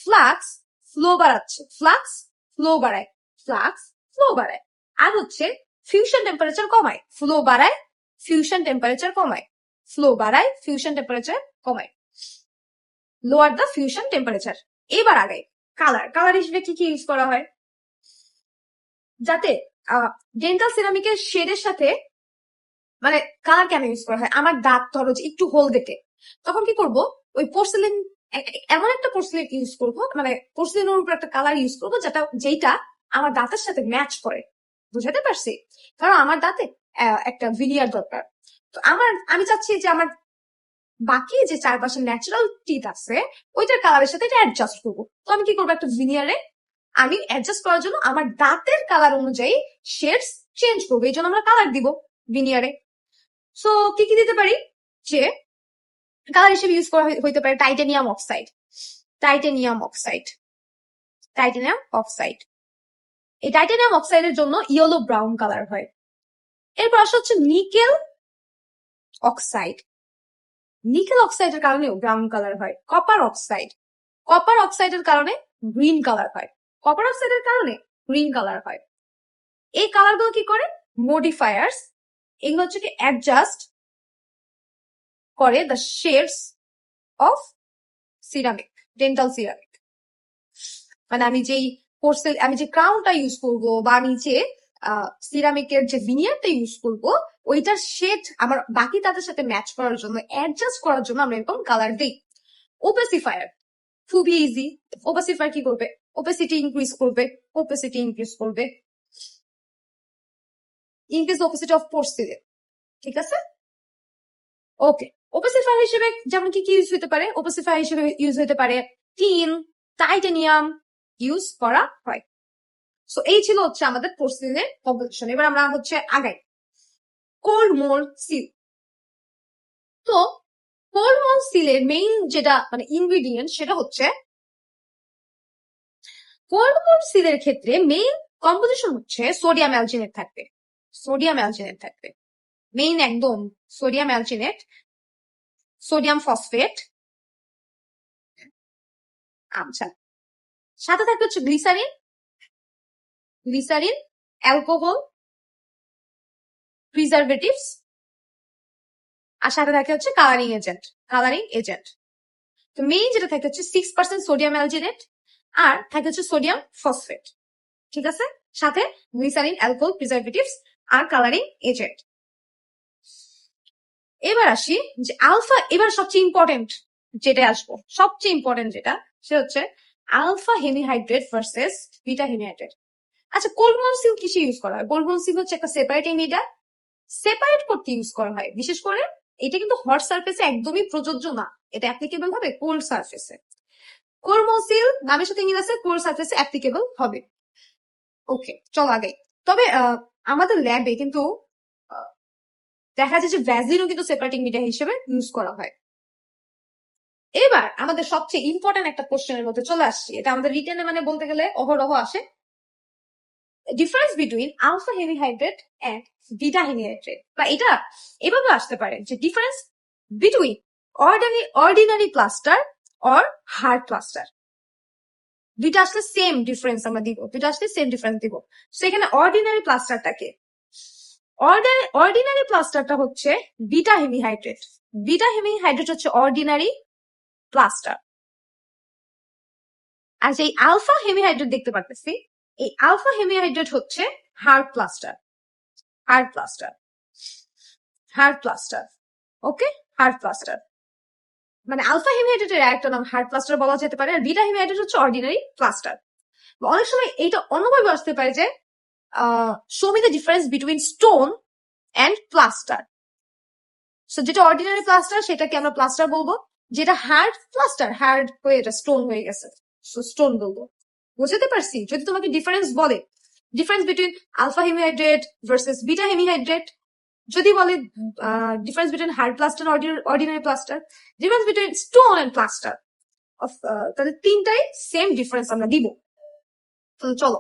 ফ্লাক্স ফ্লো বাড়াচ্ছে, ফ্লাক্স ফ্লো বাড়ায়, ফ্লাক্স ফ্লো বাড়ায়। আর হচ্ছে ফিউশন টেম্পারেচার কমায়, ফ্লো বাড়ায় ফিউশন টেম্পারেচার কমায়, ফ্লো বাড়ায় ফিউশন টেম্পারেচার কমায়, লোয়ার দ্য ফিউশন টেম্পারেচার। এবার আগে কালার, কালার হিসেবে কি কি ইউজ করা হয়? যাতে ডেন্টাল সিরামিকের শেডের সাথে, মানে কালার কেন ইউজ করা হয়? আমার দাঁত ধরো যে একটু হোল দেখে, তখন কি করব, ওই পোর্সেলিন, এমন একটা পোর্সেলিন ইউজ করবো, মানে পোর্সেলিনের উপর একটা কালার ইউজ করবো যেটা আমার দাঁতের সাথে ম্যাচ করে। বুঝাতে পারছি? কারণ আমার দাঁতে একটা ভিনিয়ার দরকার। তো আমি চাচ্ছি যে আমার বাকি যে চারপাশে ন্যাচারাল টিথ আছে ওইটার কালারের সাথে এটা অ্যাডজাস্ট করবো। তো আমি কি করবো, একটা ভিনিয়ারে আমি অ্যাডজাস্ট করার জন্য আমার দাঁতের কালার অনুযায়ী শেডস চেঞ্জ করবো, এই জন্য আমরা কালার দিব ভিনিয়ারে। সো কি কি দিতে পারি? যে কালার হিসেবে ইউজ করা হইতে পারে titanium oxide, titanium oxide, titanium oxide. এই টাইটানিয়াম অক্সাইডের জন্য ইয়েলো ব্রাউন কালার হয়। এরপর আসা হচ্ছে নিকেল অক্সাইড, নিকেল অক্সাইডের কারণেও ব্রাউন কালার হয়। কপার অক্সাইড, কপার অক্সাইডের কারণে গ্রিন কালার হয়, কপার অক্সাইডের কারণে গ্রিন কালার হয়। এই কালারগুলো কি করে? মডিফায়ার্স, এগুলো হচ্ছে কি অ্যাডজাস্ট করে the shades of ceramic, dental ceramic. মানে আমি যে ক্রাউনটা ইউজ করব, বা আমি যে সিরামিকের যে ভিনিয়ারটা ইউজ করব, ওইটার শেড আমার বাকি তাদের সাথে ম্যাচ করার জন্য, অ্যাডজাস্ট করার জন্য আমরা এরকম কালার দিই। ওপেসিফায়ার খুবই ইজি। ওপেসিফায়ার কি করবে? ওপেসিটি ইনক্রিজ করবে, ওপেসিটি ইনক্রিজ করবে, ইনক্রিজ ওপেসিটি অফ পোর্সিলিন। ঠিক আছে, ওকে। ওপেসিফায়ার হিসেবে যেমন কি কি ইউজ হতে পারে? ওপেসিফায়ার হিসেবে ইউজ হতে পারে টিন, টাইটানিয়াম ইউজ করা হয়। সো এই ছিল হচ্ছে আমাদের পোর্সিলিনের কম্পোজিশন। এবার আমরা হচ্ছে আগাই। Cold mould seal. তো কোল্ড মোল্ড সিলের মেইন যেটা মানে ইনগ্রিডিয়েন্ট, সেটা হচ্ছে, কোল্ড মোল্ড সিলের ক্ষেত্রে মেইন কম্পোজিশন হচ্ছে সোডিয়াম অ্যালজিনেট থাকবে, সোডিয়াম অ্যালজিনেট থাকবে মেইন, একদম সোডিয়াম অ্যালজিনেট, সোডিয়াম ফসফেট। আচ্ছা, সাথে থাকবে হচ্ছে গ্লিসারিন, গ্লিসারিন, অ্যালকোহল, প্রিজারভেটিভস, আর সাথে থাকে হচ্ছে কালারিং এজেন্ট, কালারিং এজেন্ট। তো মেইন যেটা থাকে হচ্ছে 6% সোডিয়াম অ্যালজিনেট, আর থাকে হচ্ছে সোডিয়াম ফসফেট। ঠিক আছে, সাথে গ্লিসারিন, অ্যালকোহল, প্রিজারভেটিভস আর কালারিং এজেন্ট। এবার আসি যে আলফা, এবার সবচেয়ে ইম্পর্টেন্ট যেটা আসবো, সবচেয়ে ইম্পর্টেন্ট যেটা, সে হচ্ছে alpha hemihydrate versus beta hemihydrate. আচ্ছা, কোলমন সিল কিসে ইউজ করা হয়? কোলমন সিল হচ্ছে একটা সেপারেটিং মিডিয়া, সেপারেট করতে ইউজ করা হয়। বিশেষ করে এটা কিন্তু হট সারফেসে একদমই প্রযোজ্য না, এটা অ্যাপ্লিকেবল হবে কোল্ড সারফেসে। কোলমন সিল নামের সাথে মিল আছে, কোল্ড সারফেসে অ্যাপ্লিকেবল হবে। ওকে, চল আগে। তবে আমাদের ল্যাবে কিন্তু দেখা যায় যে ভ্যাসলিনও কিন্তু সেপারেটিং মিডিয়া হিসেবে ইউজ করা হয়। এবার আমাদের সবচেয়ে ইম্পর্টেন্ট একটা কোশ্চেনের মধ্যে চলে আসছি, এটা আমাদের রিটেনে মানে বলতে গেলে অহরহ আসে। Difference between alpha hemihydrate and beta hemihydrate, বা এটা এভাবে আসতে পারে যে difference between ordinary plaster or hard plaster. দুইটা আসলে সেম ডিফারেন্স আমরা দিব, দুইটা আসলে সেম ডিফারেন্স দিব। সেখানে অর্ডিনারি প্লাস্টারটাকে, অর্ডিনারি প্লাস্টারটা হচ্ছে বিটা হেমিহাইড্রেট, বিটা হেমিহাইড্রেট হচ্ছে অর্ডিনারি প্লাস্টার। আর যে আলফা হেমিহাইড্রেট দেখতে পাচ্ছি, এই আলফা হেমিহাইড্রেট হচ্ছে hard plaster, hard plaster, hard plaster. Okay, hard plaster মানে আলফা হেমিহাইড্রেটের একটা নাম হার্ড প্লাস্টার বলা যেতে পারে, আর বিটা হেমিহাইড্রেট হচ্ছে অর্ডিনারি প্লাস্টার। অনেক সময় এইটা অন্যভাবে আসতে পারে যে show me the difference between stone and plaster. So যেটা অর্ডিনারি প্লাস্টার সেটাকে আমরা প্লাস্টার বলবো, যেটা হার্ড প্লাস্টার, হার্ড হয়ে এটা স্টোন হয়ে গেছে, সো স্টোন বলবো। বুঝতে পারছি? যদি তোমাকে ডিফারেন্স বলে, difference between alpha hemihydrate versus beta hemihydrate, যদি বলে difference between hard plaster ordinary plaster, difference between stone and plaster, তাহলে তিনটাই সেম ডিফারেন্স আমরা দিব। তো চলো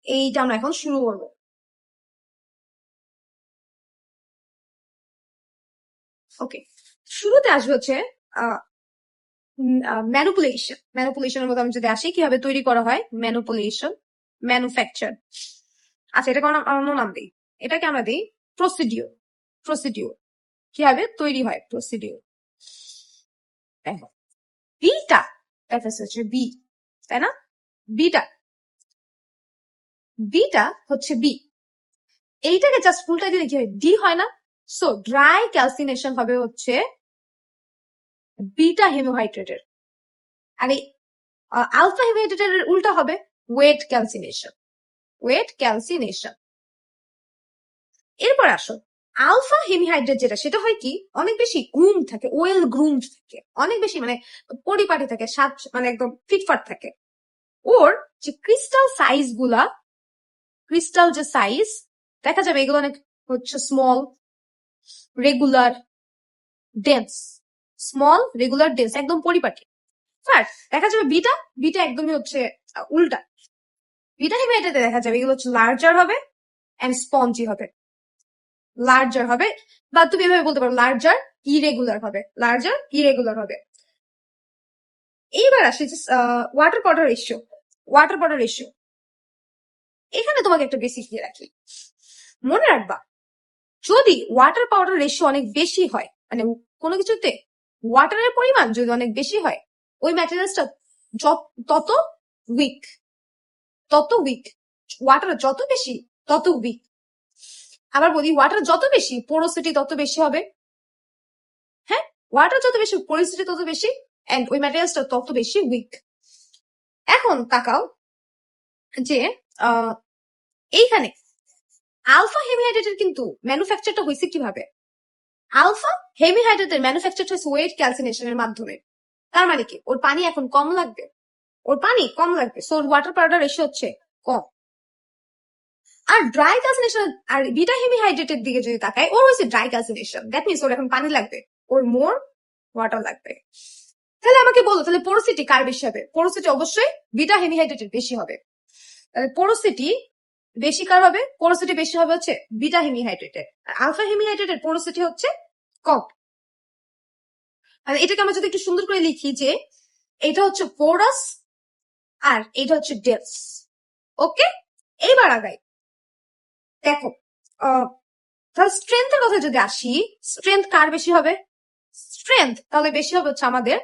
এইটা আমরা এখন শুরু করবো। ওকে, শুরুতে আসবে হচ্ছে ম্যানুপুলেশন। ম্যানুপুলেশনের মধ্যে আমি যদি আসি, কিভাবে তৈরি করা হয় ম্যানুপুলেশন, ম্যানুফ্যাকচার। আচ্ছা, এটাকে অন্য নাম দিই, এটাকে আমরা দিই প্রসিডিওর। প্রসিডিওর কিভাবে তৈরি হয়, প্রসিডিওর। দেখো বিটা হচ্ছে বি, তাই না? বিটা বিটা হচ্ছে বি, এইটাকে জাস্ট উল্টা দিলে কি হয়, ডি হয় না? সো ড্রাই ক্যালসিনেশন হবে হচ্ছে বিটা হেমোহাইড্রেটের, আর এই আলফা হেমোহাইড্রেটের উল্টা হবে ওয়েট ক্যালসিনেশন। Wait calcination. এরপর আসো আলফা হেমিহাইড্রেট, যেটা সেটা হয় কি অনেক বেশি গ্রুম থাকে, ওয়েল গ্রুমড থাকে, অনেক বেশি মানে পরিপাটি থাকে, সাত মানে একদম ফিটফাট থাকে। ওর যে ক্রিস্টাল সাইজ গুলা, ক্রিস্টাল যে সাইজ দেখা যাবে এগুলো অনেক হচ্ছে small, regular, dense. Small, regular, dense, একদম পরিপাটি। বাট দেখা যাবে বিটা, বিটা একদমই হচ্ছে উল্টা। বিটা হেমিহাইড্রেটে দেখা যাবে এগুলো হচ্ছে লার্জার হবে এন্ড স্পঞ্জি হবে। লার্জার হবে, বা তুমি এভাবে বলতে পারো লার্জার ইরেগুলার হবে, লার্জার ইরেগুলার হবে। এইবার আসে water powder ratio. Water powder ratio, এখানে তোমাকে একটা বেসিক দিয়ে রাখি, মনে রাখবা যদি ওয়াটার পাউডার রেশিও অনেক বেশি হয়, মানে কোনো কিছুতে ওয়াটারের পরিমাণ যদি অনেক বেশি হয়, ওই ম্যাটেরিয়ালসটা তত উইক, তত উইক। ওয়াটার যত বেশি তত উইক। আবার বলি, ওয়াটার যত বেশি পোরোসিটি তত বেশি হবে। হ্যাঁ, ওয়াটার যত বেশি পোরোসিটি তত বেশি, এন্ড ওই ম্যাটেরিয়ালসটা তত বেশি উইক। এখন তাকাও যে এইখানে আলফা হেমিহাইড্রেটের কিন্তু ম্যানুফ্যাকচারটা হয়েছে কিভাবে? আলফা হেমিহাইড্রেটের ম্যানুফ্যাকচারটা হচ্ছে ওয়েট ক্যালসিনেশনের মাধ্যমে। তার মানে কি ওর পানি এখন কম লাগবে, ওর পানি কম লাগবে, সো ওয়াটার পাউডার রেশিও হচ্ছে কম। আর ড্রাই ক্যালসিনেশন আর বিটা হেমিহাইড্রেটের দিকে যদি তাকাই, ওর হচ্ছে ড্রাই ক্যালসিনেশন, দ্যাট মিনস ওর এখন পানি লাগবে, ওর মোর ওয়াটার লাগবে। তাহলে আমাকে বলো, তাহলে পোরোসিটি কার বেশি হবে? পোরোসিটি অবশ্যই বিটা হেমিহাইড্রেটের বেশি হবে। পোরোসিটি বেশি কার হবে? পোরোসিটি বেশি হবে হচ্ছে বিটা হেমিহাইড্রেটের, আর আলফা হেমিহাইড্রেটের পোরোসিটি হচ্ছে কম। আর এটাকে আমরা যদি একটু সুন্দর করে লিখি যে এটা হচ্ছে পোরাস আর এটা হচ্ছে ডেন্স। ওকে, এইবার আগাই। দেখো তাহলে স্ট্রেংথের কথা যদি আসি, স্ট্রেংথ কার বেশি হবে? স্ট্রেংথ তাহলে বেশি হবে হচ্ছে আমাদের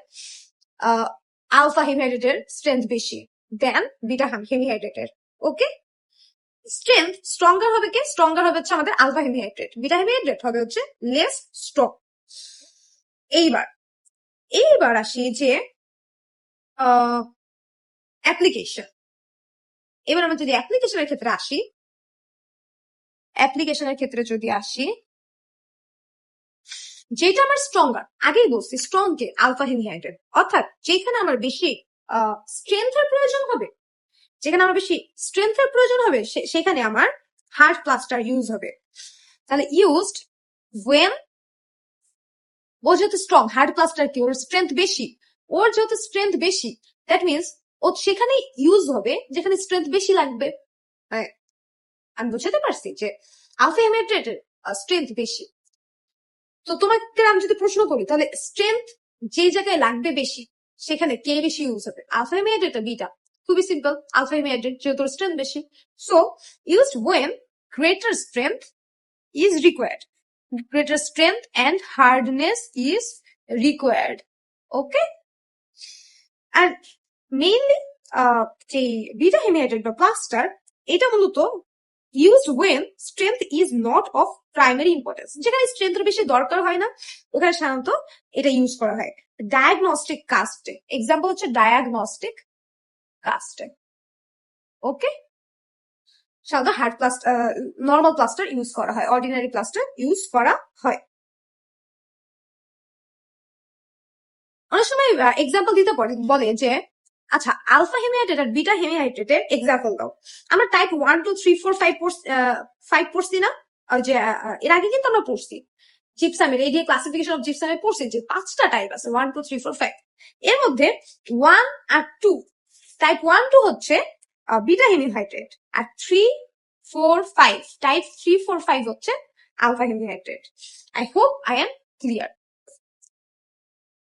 আলফা হেমিহাইড্রেটের স্ট্রেংথ বেশি দেন বিটা হেমিহাইড্রেটের। ওকে, স্ট্রেংথ স্ট্রঙ্গার হবে, কে স্ট্রঙ্গার হবে হচ্ছে আমাদের আলফা হেমিহাইড্রেট, বিটা হেমিহাইড্রেট হবে হচ্ছে লেস স্ট্রং। এইবার এইবার আসি যে অ্যাপ্লিকেশন। এবার আমরা যদি অ্যাপ্লিকেশনের ক্ষেত্রে আসি, অ্যাপ্লিকেশনের ক্ষেত্রে যদি আসি, যেটা আমার স্ট্রঙ্গার, আগেই বলছি স্ট্রং কে আলফা হেমিহাইড্রেট, অর্থাৎ যেখানে আমার বেশি স্ট্রেংথের প্রয়োজন হবে, যেখানে আমার বেশি স্ট্রেংথের প্রয়োজন হবে সেখানে আমার হার্ড প্লাস্টার ইউজ হবে। তাহলে ইউজড ওয়েন, ও যেহেতু স্ট্রং, হার্ড প্লাস্টার কি ওর স্ট্রেংথ বেশি, ওর যেহেতু স্ট্রেংথ বেশি দ্যাট মিনস ও সেখানে ইউজ হবে যেখানে স্ট্রেংথ বেশি লাগবে। আমি বুঝাতে পারছি যে আলফা হেমিহাইড্রেটের স্ট্রেংথ বেশি। তো তোমাকে আমি যদি প্রশ্ন করি, তাহলে স্ট্রেংথ যে জায়গায় লাগবে বেশি সেখানে কে বেশি ইউজ হবে, আলফা হেমিহাইড্রেট আর বিটা? খুবই সিম্পল, আলফা হেমিহাইড্রেট যেহেতু স্ট্রেংথ বেশি, so used when greater strength is required, greater strength and hardness is required. Okay, আর মেইনলি যে বিটা হেমিহাইড্রেট বা প্লাস্টার, এটা মূলত used when strength is not of primary importance, যেখানে স্ট্রেংথের বেশি দরকার হয় না ওখানে সাধারণত এটা ইউজ করা হয়। ডায়াগনস্টিক কাস্টে, এক্সাম্পল হচ্ছে ডায়াগনস্টিক কাস্টে। ওকে, সাধারণত hard plaster, normal plaster use করা হয়, অর্ডিনারি প্লাস্টার ইউজ করা হয়। অনেক সময় এক্সাম্পল দিতে বলে যে আচ্ছা আলফা হেমিহাইড্রেট আর বিটা হেমিহাইড্রেটের এক্সাম্পল দাও। আমরা টাইপ 1 2 3 4 5 পড়ছি না? যে এর আগে কিন্তু আমরা পড়ছি জিপসামের এই যে ক্লাসিফিকেশন অফ জিপসামে পড়ছি যে 5টা টাইপ আছে, 1 2 3 4 5। এর মধ্যে 1 আর 2, টাইপ 1 2 হচ্ছে বিটা হেমিহাইড্রেট, আর 3 4 5 টাইপ 3 4 5 হচ্ছে alpha hemihydrate. I hope I am clear.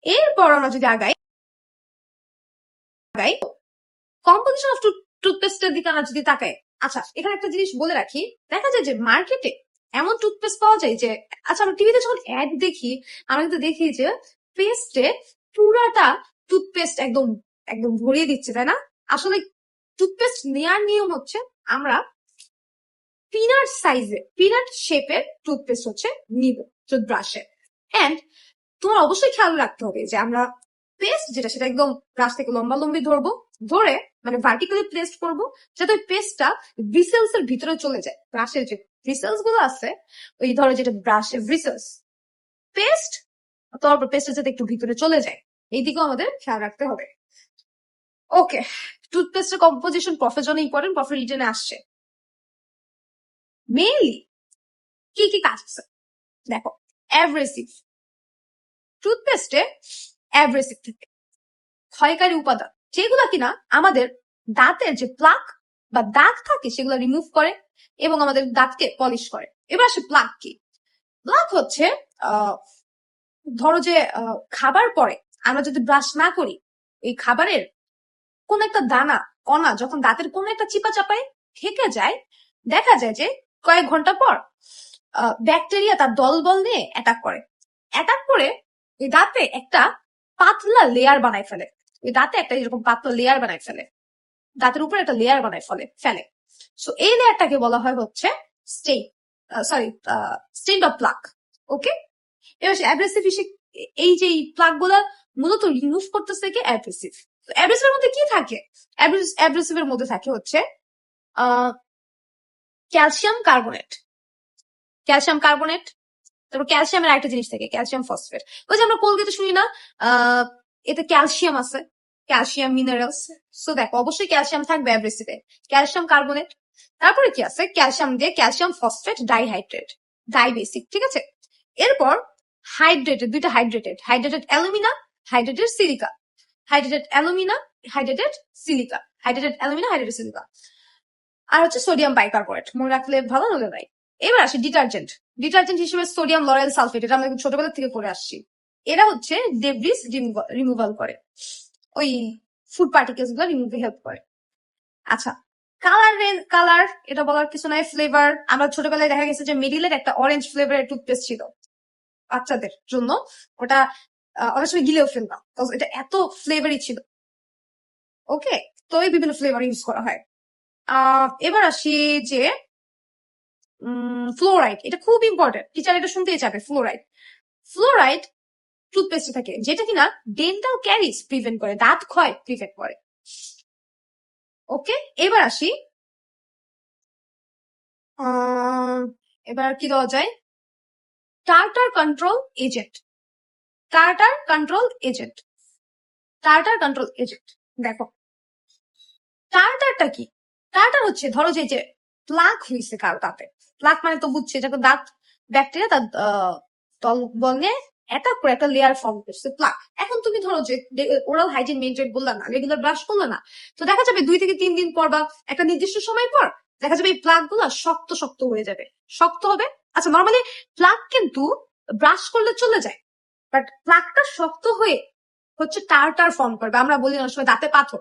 এরপর আমরা যদি আগাই কম্পোজিশন অফ টুথপেস্টের দিকে আমরা যদি তাকাই, আচ্ছা এখানে একটা জিনিস বলে রাখি, দেখা যায় যে মার্কেটে এমন টুথপেস্ট পাওয়া যায় যে, আচ্ছা আমরা টিভিতে যখন অ্যাড দেখি আমরা কিন্তু দেখি যে পেস্টে পুরাটা টুথপেস্ট একদম একদম ভরিয়ে দিচ্ছে, তাই না? আসলে টুথপেস্ট নেওয়ার নিয়ম হচ্ছে আমরা পিনাট সাইজে পিনাট শেপের টুথপেস্ট হচ্ছে নিব টুথব্রাশে। এন্ড তোমার অবশ্যই খেয়াল রাখতে হবে যে আমরা পেস্ট যেটা সেটা একদম ব্রাশ থেকে লম্বা লম্বি ধরবো, ধরে মানে ভার্টিক্যালি প্লেস করবো যাতে ওই পেস্টটা ব্রিসেলস এর ভিতরে চলে যায়। ব্রাশের যে ব্রিসেলস গুলো আছে, ওই ধরো যেটা ব্রাশের ব্রিসেলস, পেস্ট তারপর পেস্টটা যাতে একটু ভিতরে চলে যায়, এই দিকেও আমাদের খেয়াল রাখতে হবে। ওকে, টুথপেস্টের কম্পোজিশন প্রফের জন্য ইম্পর্টেন্ট, প্রফের রিটেনে আসছে। মেইনলি কি কি কাজ আছে দেখো, অ্যাব্রেসিভ, টুথপেস্টে অ্যাব্রেসিভ থাকে, ক্ষয়কারী উপাদান যেগুলা কিনা আমাদের দাঁতের যে প্লাক বা দাগ থাকে সেগুলো রিমুভ করে এবং আমাদের দাঁতকে পলিশ করে। এবার আসে প্লাক কি। প্লাক হচ্ছে ধরো যে খাবার পরে আমরা যদি ব্রাশ না করি, এই খাবারের কোন একটা দানা কণা যখন দাঁতের কোন একটা চিপা চাপায় থেকে যায়, দেখা যায় যে কয়েক ঘন্টা পর ব্যাকটেরিয়া তার দলবল নিয়ে অ্যাটাক করে। অ্যাটাক করে এই দাঁতে একটা পাতলা লেয়ার বানায় ফেলে, এই দাঁতে একটা এরকম পাতলা লেয়ার বানায় ফেলে, দাঁতের উপরে একটা লেয়ার বানায় ফেলে। সো এই লেয়ারটাকে বলা হয় হচ্ছে stain, sorry stain of plaque. Okay, এবার অ্যাব্রেসিভ এই যে প্লাক গুলা মূলত রিমুভ করতেছে কি অ্যাব্রেসিভ। অ্যাব্রেসিভের মধ্যে কি থাকে? অ্যাব্রেসিভের মধ্যে থাকে হচ্ছে ক্যালসিয়াম কার্বনেট, ক্যালসিয়াম কার্বনেট, তারপর ক্যালসিয়ামের একটা জিনিস থাকে ক্যালসিয়াম ফসফেট। ওই যে আমরা কোলগেটে শুনি না এতে ক্যালসিয়াম আছে, ক্যালসিয়াম মিনারেলস। সো দেখো অবশ্যই ক্যালসিয়াম থাকবে অ্যাব্রেসিভে, ক্যালসিয়াম কার্বনেট। তারপরে কি আছে? ক্যালসিয়াম দিয়ে ক্যালসিয়াম ফসফেট ডাইহাইড্রেট, ডাইবেসিক, ঠিক আছে। এরপর হাইড্রেটেড, দুইটা hydrated, hydrated alumina, hydrated silica, hydrated alumina, hydrated silica, hydrated alumina, hydrated silica. আর হচ্ছে সোডিয়াম বাইকার্বনেট, মনে রাখলে ভালো, হলে নাই। এবার আসি ডিটারজেন্ট। ডিটারজেন্ট হিসেবে সোডিয়াম লরেল সালফেট, এটা আমরা ছোটবেলা থেকে পড়ে আসছি। এরা হচ্ছে ডেব্রিস রিমুভাল করে, ওই ফুড পার্টিকেলস গুলো রিমুভে হেল্প করে। আচ্ছা, কালার এটা বলার কিছু নাই। ফ্লেভার, আমরা ছোটবেলায় দেখা গেছে যে মেডিলের একটা অরেঞ্জ ফ্লেভারের টুথপেস্ট ছিল বাচ্চাদের জন্য, ওটা অনেক সময় গিলেও ফেলতাম, এটা এত ফ্লেভারই ছিল। ওকে, তো এই বিভিন্ন ফ্লেভার ইউজ করা হয়। এবার আসি যে ফ্লোরাইড, এটা খুব ইম্পর্টেন্ট, টিচার এটা শুনতেই চাবে। ফ্লোরাইড, ফ্লোরাইড টুথপেস্টে থাকে যেটা কিনা ডেন্টাল ক্যারিজ প্রিভেন্ট করে, দাঁত ক্ষয় প্রিভেন্ট করে। ওকে, এবার আসি এবার কি দেওয়া যায়, tartar control agent, tartar control agent, tartar control agent. দেখো টার্টারটা কি? টার্টার হচ্ছে ধরো যে প্লাক হয়েছে কারো দাঁতে, প্লাক মানে তো বুঝছে যখন দাঁত ব্যাকটেরিয়া তার দলবলে অ্যাটাক করে একটা লেয়ার ফর্ম করছে প্লাক। এখন তুমি ধরো যে ওরাল হাইজিন মেনটেন করলে না, রেগুলার ব্রাশ করলে না, তো দেখা যাবে 2 থেকে 3 দিন পর বা একটা নির্দিষ্ট সময় পর দেখা যাবে এই প্লাক গুলা শক্ত শক্ত হয়ে যাবে, শক্ত হবে। আচ্ছা নর্মালি প্লাক কিন্তু ব্রাশ করলে চলে যায়, বাট প্লাকটা শক্ত হয়ে হচ্ছে টার্টার ফর্ম করবে, আমরা বলি অনেক সময় দাঁতে পাথর,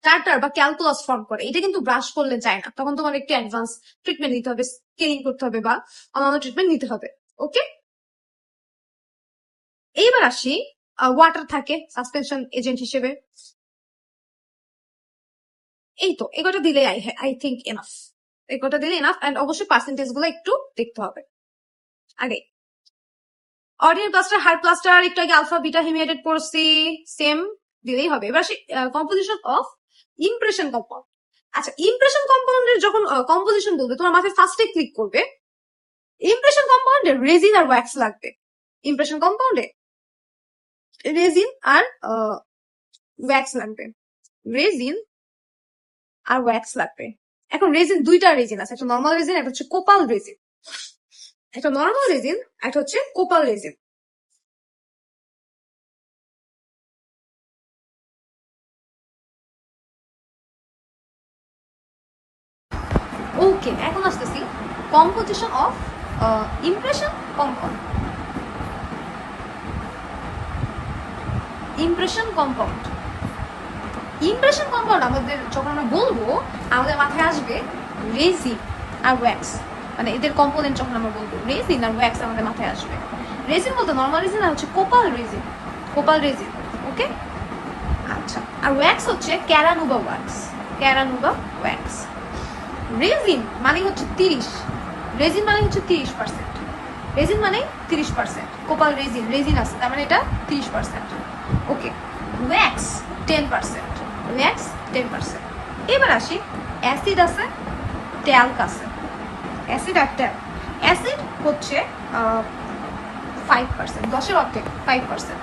টার্টার বা ক্যালকুলাস ফর্ম করে। এটা কিন্তু ব্রাশ করলে যায় না, তখন তোমার একটু অ্যাডভান্স ট্রিটমেন্ট নিতে হবে, স্কেলিং করতে হবে বা অন্যান্য ট্রিটমেন্ট নিতে হবে। ওকে, এইবার আসি ওয়াটার থাকে সাসপেনশন এজেন্ট হিসেবে। এই তো এগোটা দিলে আই থিঙ্ক এনাফ, এগোটা দিলে এনাফ। এন্ড অবশ্যই পার্সেন্টেজ গুলো একটু দেখতে হবে আগে। অডিয়ার প্লাস্টার, হার্ড প্লাস্টার, একটু আগে আলফা বিটা হেমিয়েটেড পড়ছি, সেম দিলেই হবে। এবার আসি কম্পোজিশন অফ ইমপ্রেশন কম্পাউন্ড। আচ্ছা, ইমপ্রেশন কম্পাউন্ডের যখন কম্পোজিশন বলবে তোমার মাথায় ফার্স্টে ক্লিক করবে ইমপ্রেশন কম্পাউন্ডে রেজিন আর ওয়্যাক্স লাগবে। ইমপ্রেশন কম্পাউন্ডে রেজিন আর ওয়্যাক্স লাগবে, রেজিন আর ওয়্যাক্স লাগবে। এখন রেজিন, দুইটা রেজিন আছে, একটা নর্মাল রেজিন, একটা হচ্ছে কোপাল রেজিন। একটা নর্মাল রেজিন, একটা হচ্ছে কোপাল রেজিন। ওকে, এখন আসতেছি composition of impression compound. Impression compound, impression compound আমাদের যখন আমরা বলবো আমাদের মাথায় আসবে রেজিন আর ওয়্যাক্স, মানে এদের কম্পোনেন্ট যখন আমরা বলবো রেজিন আর ওয়্যাক্স আমাদের মাথায় আসবে। রেজিন বলতে নর্মাল রেজিন আর হচ্ছে কোপাল রেজিন, কোপাল রেজিন। ওকে, আচ্ছা, আর ওয়্যাক্স হচ্ছে ক্যারানুবা ওয়্যাক্স, ক্যারানুবা ওয়্যাক্স। রেজিন মানে হচ্ছে 30, রেজিন মানে হচ্ছে 30%, রেজিন মানে 30%, কোপাল রেজিন, রেজিন আছে তার মানে এটা 30%। ওকে, ওয়্যাক্স 10%, ওয়্যাক্স 10%। এবার আসি অ্যাসিড আছে, ট্যাল্ক আছে, অ্যাসিড আর ট্যাল্ক। অ্যাসিড হচ্ছে 5%, 10-এর অর্ধেক 5%,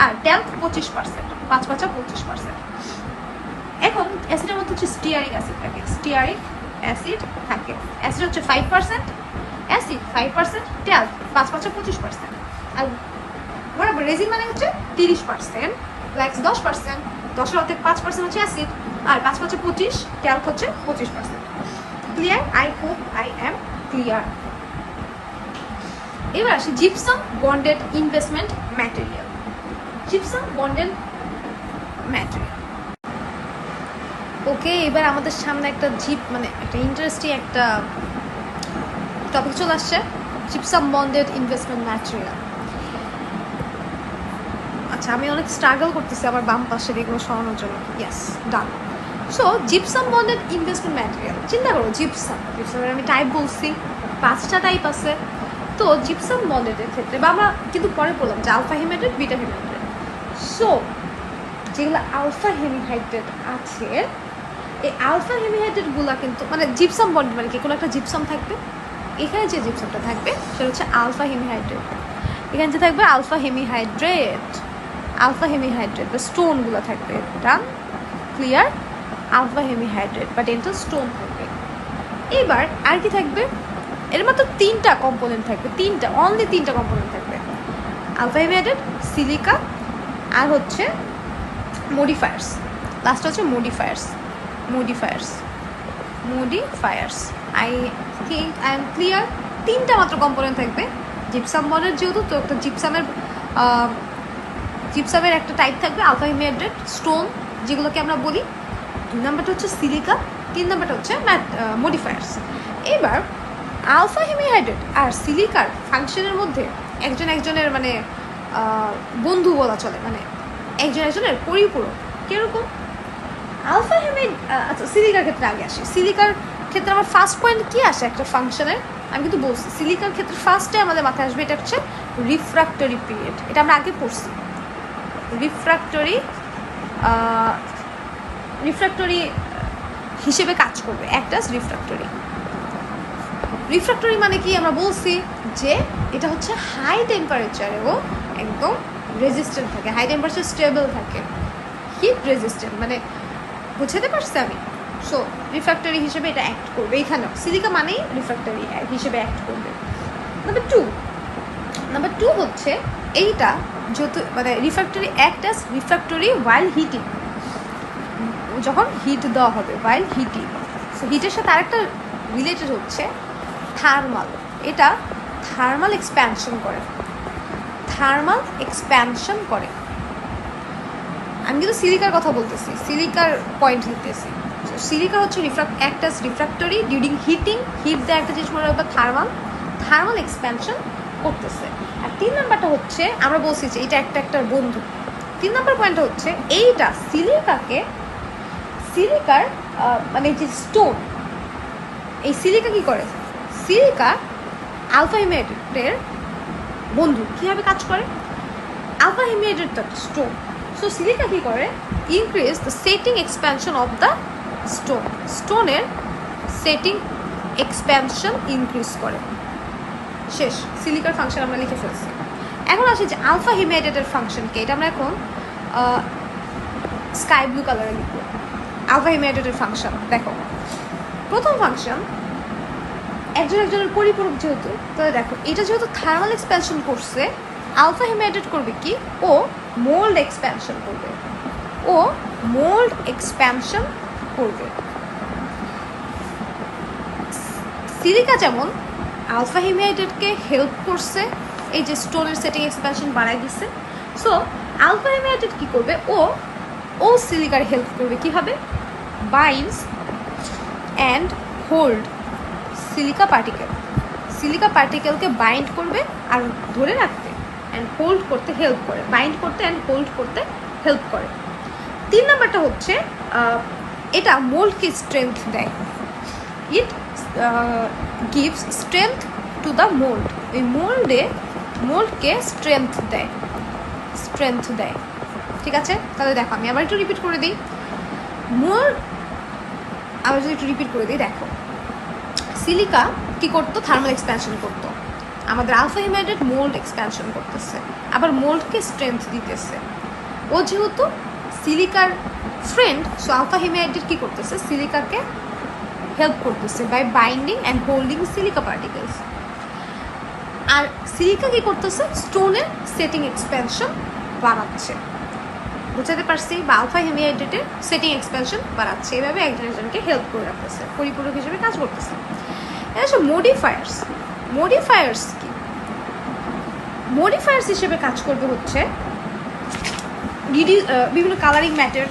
আর ট্যাল্ক 25%, 5-5-25%। এখন অ্যাসিডের মধ্যে হচ্ছে স্টিয়ারিক অ্যাসিড থাকে, স্টিয়ারিক অ্যাসিড থাকে। অ্যাসিড হচ্ছে 5%, অ্যাসিড 5%, ট্যাল্ক 5-5-25%। আর বরাবর রেজিন মানে হচ্ছে 30%, ওয়্যাক্স 10%, 10-এর অর্ধেক 5% হচ্ছে অ্যাসিড, আর 5-5-25, ট্যাল্ক হচ্ছে 25%। Clear? I hope I am clear. এবার আসি gypsum bonded investment material. Gypsum bonded material. Okay, এবার আমাদের সামনে একটা মানে একটা ইন্টারেস্টিং একটা টপিক চলে আসছে, জিপসাম বন্ডেড ইনভেস্টমেন্ট ম্যাটেরিয়াল। আচ্ছা, আমি অনেক স্ট্রাগল করতেছি আমার বাম পাশের এগুলো সরানোর জন্য। Yes, done. So gypsum bonded investment material, চিন্তা করো জিপসামের আমি টাইপ বলছি, 5টা টাইপ আছে। তো জিপসাম বন্ডেডের ক্ষেত্রে বা আমরা কিন্তু পরে বললাম যে alpha hemihydrate, beta hemihydrate. So যেগুলো আলফা হেমিহাইড্রেট আছে, এই আলফা হেমিহাইড্রেট গুলা কিন্তু মানে জিপসাম বন্ড মানে কি, কোনো একটা জিপসাম থাকবে, এখানে যে জিপসামটা থাকবে সেটা হচ্ছে আলফা হেমিহাইড্রেট। এখানে যে থাকবে আলফা হেমিহাইড্রেট, আলফা হেমিহাইড্রেট বা স্টোনগুলো থাকবে। ডান? ক্লিয়ার? আলফা হেমিহাইড্রেট বা ডেন্টাল স্টোন থাকবে। এবার আর কি থাকবে, এর মাত্র 3টা কম্পোনেন্ট থাকবে, অনলি 3টা কম্পোনেন্ট থাকবে, আলফা হেমিহাইড্রেট, সিলিকা আর হচ্ছে মডিফায়ার্স। লাস্ট হচ্ছে modifiers, I think I am clear. 3টা মাত্র কম্পোনেন্ট থাকবে জিপসাম বন্ডের, যেহেতু তো একটা জিপসামের একটা টাইপ থাকবে আলফা হেমিহাইড্রেট স্টোন, যেগুলোকে আমরা বলি। 2 নাম্বারটা হচ্ছে সিলিকা, 3 নাম্বারটা হচ্ছে মডিফায়ার্স। এবার আলফা হেমিহাইড্রেট আর সিলিকার ফাংশনের মধ্যে একজনের মানে বন্ধু বলা চলে, মানে একজনের পরিপূরক। কিরকম? আলফা আচ্ছা, সিলিকার ক্ষেত্রে আগে আসি। সিলিকার ক্ষেত্রে আমার ফার্স্ট পয়েন্ট কি আসে একটা ফাংশনের, আমি কিন্তু বলছি সিলিকার ক্ষেত্রে ফার্স্টে আমাদের মাথায় আসবে এটা হচ্ছে রিফ্র্যাক্টরি পিরিয়ড। এটা আমরা আগে পড়ছি, রিফ্র্যাক্টরি হিসেবে কাজ করবে, একটা রিফ্র্যাক্টরি মানে কি আমরা বলছি যে এটা হচ্ছে হাই টেম্পারেচারেও একদম রেজিস্ট্যান্ট থাকে, হাই টেম্পারেচার স্টেবল থাকে, হিট রেজিস্ট্যান্ট, মানে বুঝাতে পারছি আমি। সো রিফ্র্যাক্টরি হিসেবে এটা অ্যাক্ট করবে, এইখানেও সিলিকা মানেই রিফ্র্যাক্টরি হিসেবে অ্যাক্ট করবে। নাম্বার টু হচ্ছে এইটা যত মানে রিফ্র্যাক্টরি অ্যাক্ট অ্যাজ রিফ্র্যাক্টরি ওয়াইল হিটিং, যখন হিট দেওয়া হবে ওয়াইল হিটিং। সো হিটের সাথে আরেকটা রিলেটেড হচ্ছে থার্মাল, এটা থার্মাল এক্সপ্যানশন করে। আমি কিন্তু সিলিকার কথা বলতেছি, সিলিকার পয়েন্ট দিতেছি। সিলিকা হচ্ছে act as refractory during heating, heat দেয় একটা জিনিস মনে রাখবে থার্মাল এক্সপ্যানশন করতেছে। আর 3 নাম্বারটা হচ্ছে আমরা বলছি যে এটা একটার বন্ধু। 3 নাম্বার পয়েন্টটা হচ্ছে এইটা সিলিকার মানে যে স্টোন, এই সিলিকা কি করে, সিলিকা আলফা হেমিহাইড্রেটের বন্ধু। কীভাবে কাজ করে? আলফা হেমিহাইড্রেট তো একটা স্টোন, সো সিলিকা কী করে, increase the setting expansion of the স্টোনের সেটিং এক্সপ্যানশন ইনক্রিজ করে। শেষ, সিলিকার ফাংশন আমরা লিখে ফেলছি। এখন আসি যে আলফা হেমিহাইড্রেটের ফাংশনকে, এটা আমরা এখন স্কাই ব্লু কালারে লিখব। আলফা হেমিহাইড্রেটের ফাংশন দেখো, প্রথম ফাংশন একজন একজনের পরিপূরক যেহেতু, তাহলে দেখো এটা যেহেতু থার্মাল এক্সপ্যানশন করছে, আলফা হিমাইড্রেট করবে কি, ও মোল্ড এক্সপ্যানশন করবে, ও মোল্ড এক্সপ্যানশন করবে। সিলিকা যেমন আলফা হিমাইড্রেটকে হেল্প করছে, এই যে স্টোনের সেটিং এক্সপ্যানশন বাড়াই দিচ্ছে, সো আলফা হিমাইড্রেট কি করবে, ও সিলিকার হেল্প করবে কিভাবে, binds and hold silica particle, silica পার্টিকেলকে বাইন্ড করবে আর ধরে রাখতে, অ্যান্ড হোল্ড করতে হেল্প করে, বাইন্ড করতে অ্যান্ড হোল্ড করতে হেল্প করে। 3 নাম্বারটা হচ্ছে এটা মোল্ডকে স্ট্রেংথ দেয়, it gives strength to the mould, এই মোল্ডকে স্ট্রেংথ দেয়। ঠিক আছে, তাহলে দেখো আমি আবার একটু রিপিট করে দিই, দেখো সিলিকা কি করতো, থার্মাল এক্সপ্যানশন করতো, আমাদের আলফা হিমাইড্রেট মোল্ড এক্সপ্যানশন করতেছে, আবার মোল্ডকে স্ট্রেংথ দিতেছে। ও যেহেতু সিলিকার ফ্রেন্ড, সো আলফা হিমাইড্রেট কি করতেছে, সিলিকাকে হেল্প করতেছে by binding and holding silica particles. আর সিলিকা কি করতেছে, স্টোনের সেটিং এক্সপ্যানশন বাড়াচ্ছে, বুঝাতে পারছি, বা আলফা হিমাইড্রেটের সেটিং এক্সপ্যানশন বাড়াচ্ছে, এভাবে একজন একজনকে হেল্প করে রাখতেছে, পরিপূরক হিসেবে কাজ করতেছে। এটা মডিফায়ার্স কি, মডিফায়ার্স হিসেবে কাজ করবে হচ্ছে বিভিন্ন কালারিং ম্যাটার,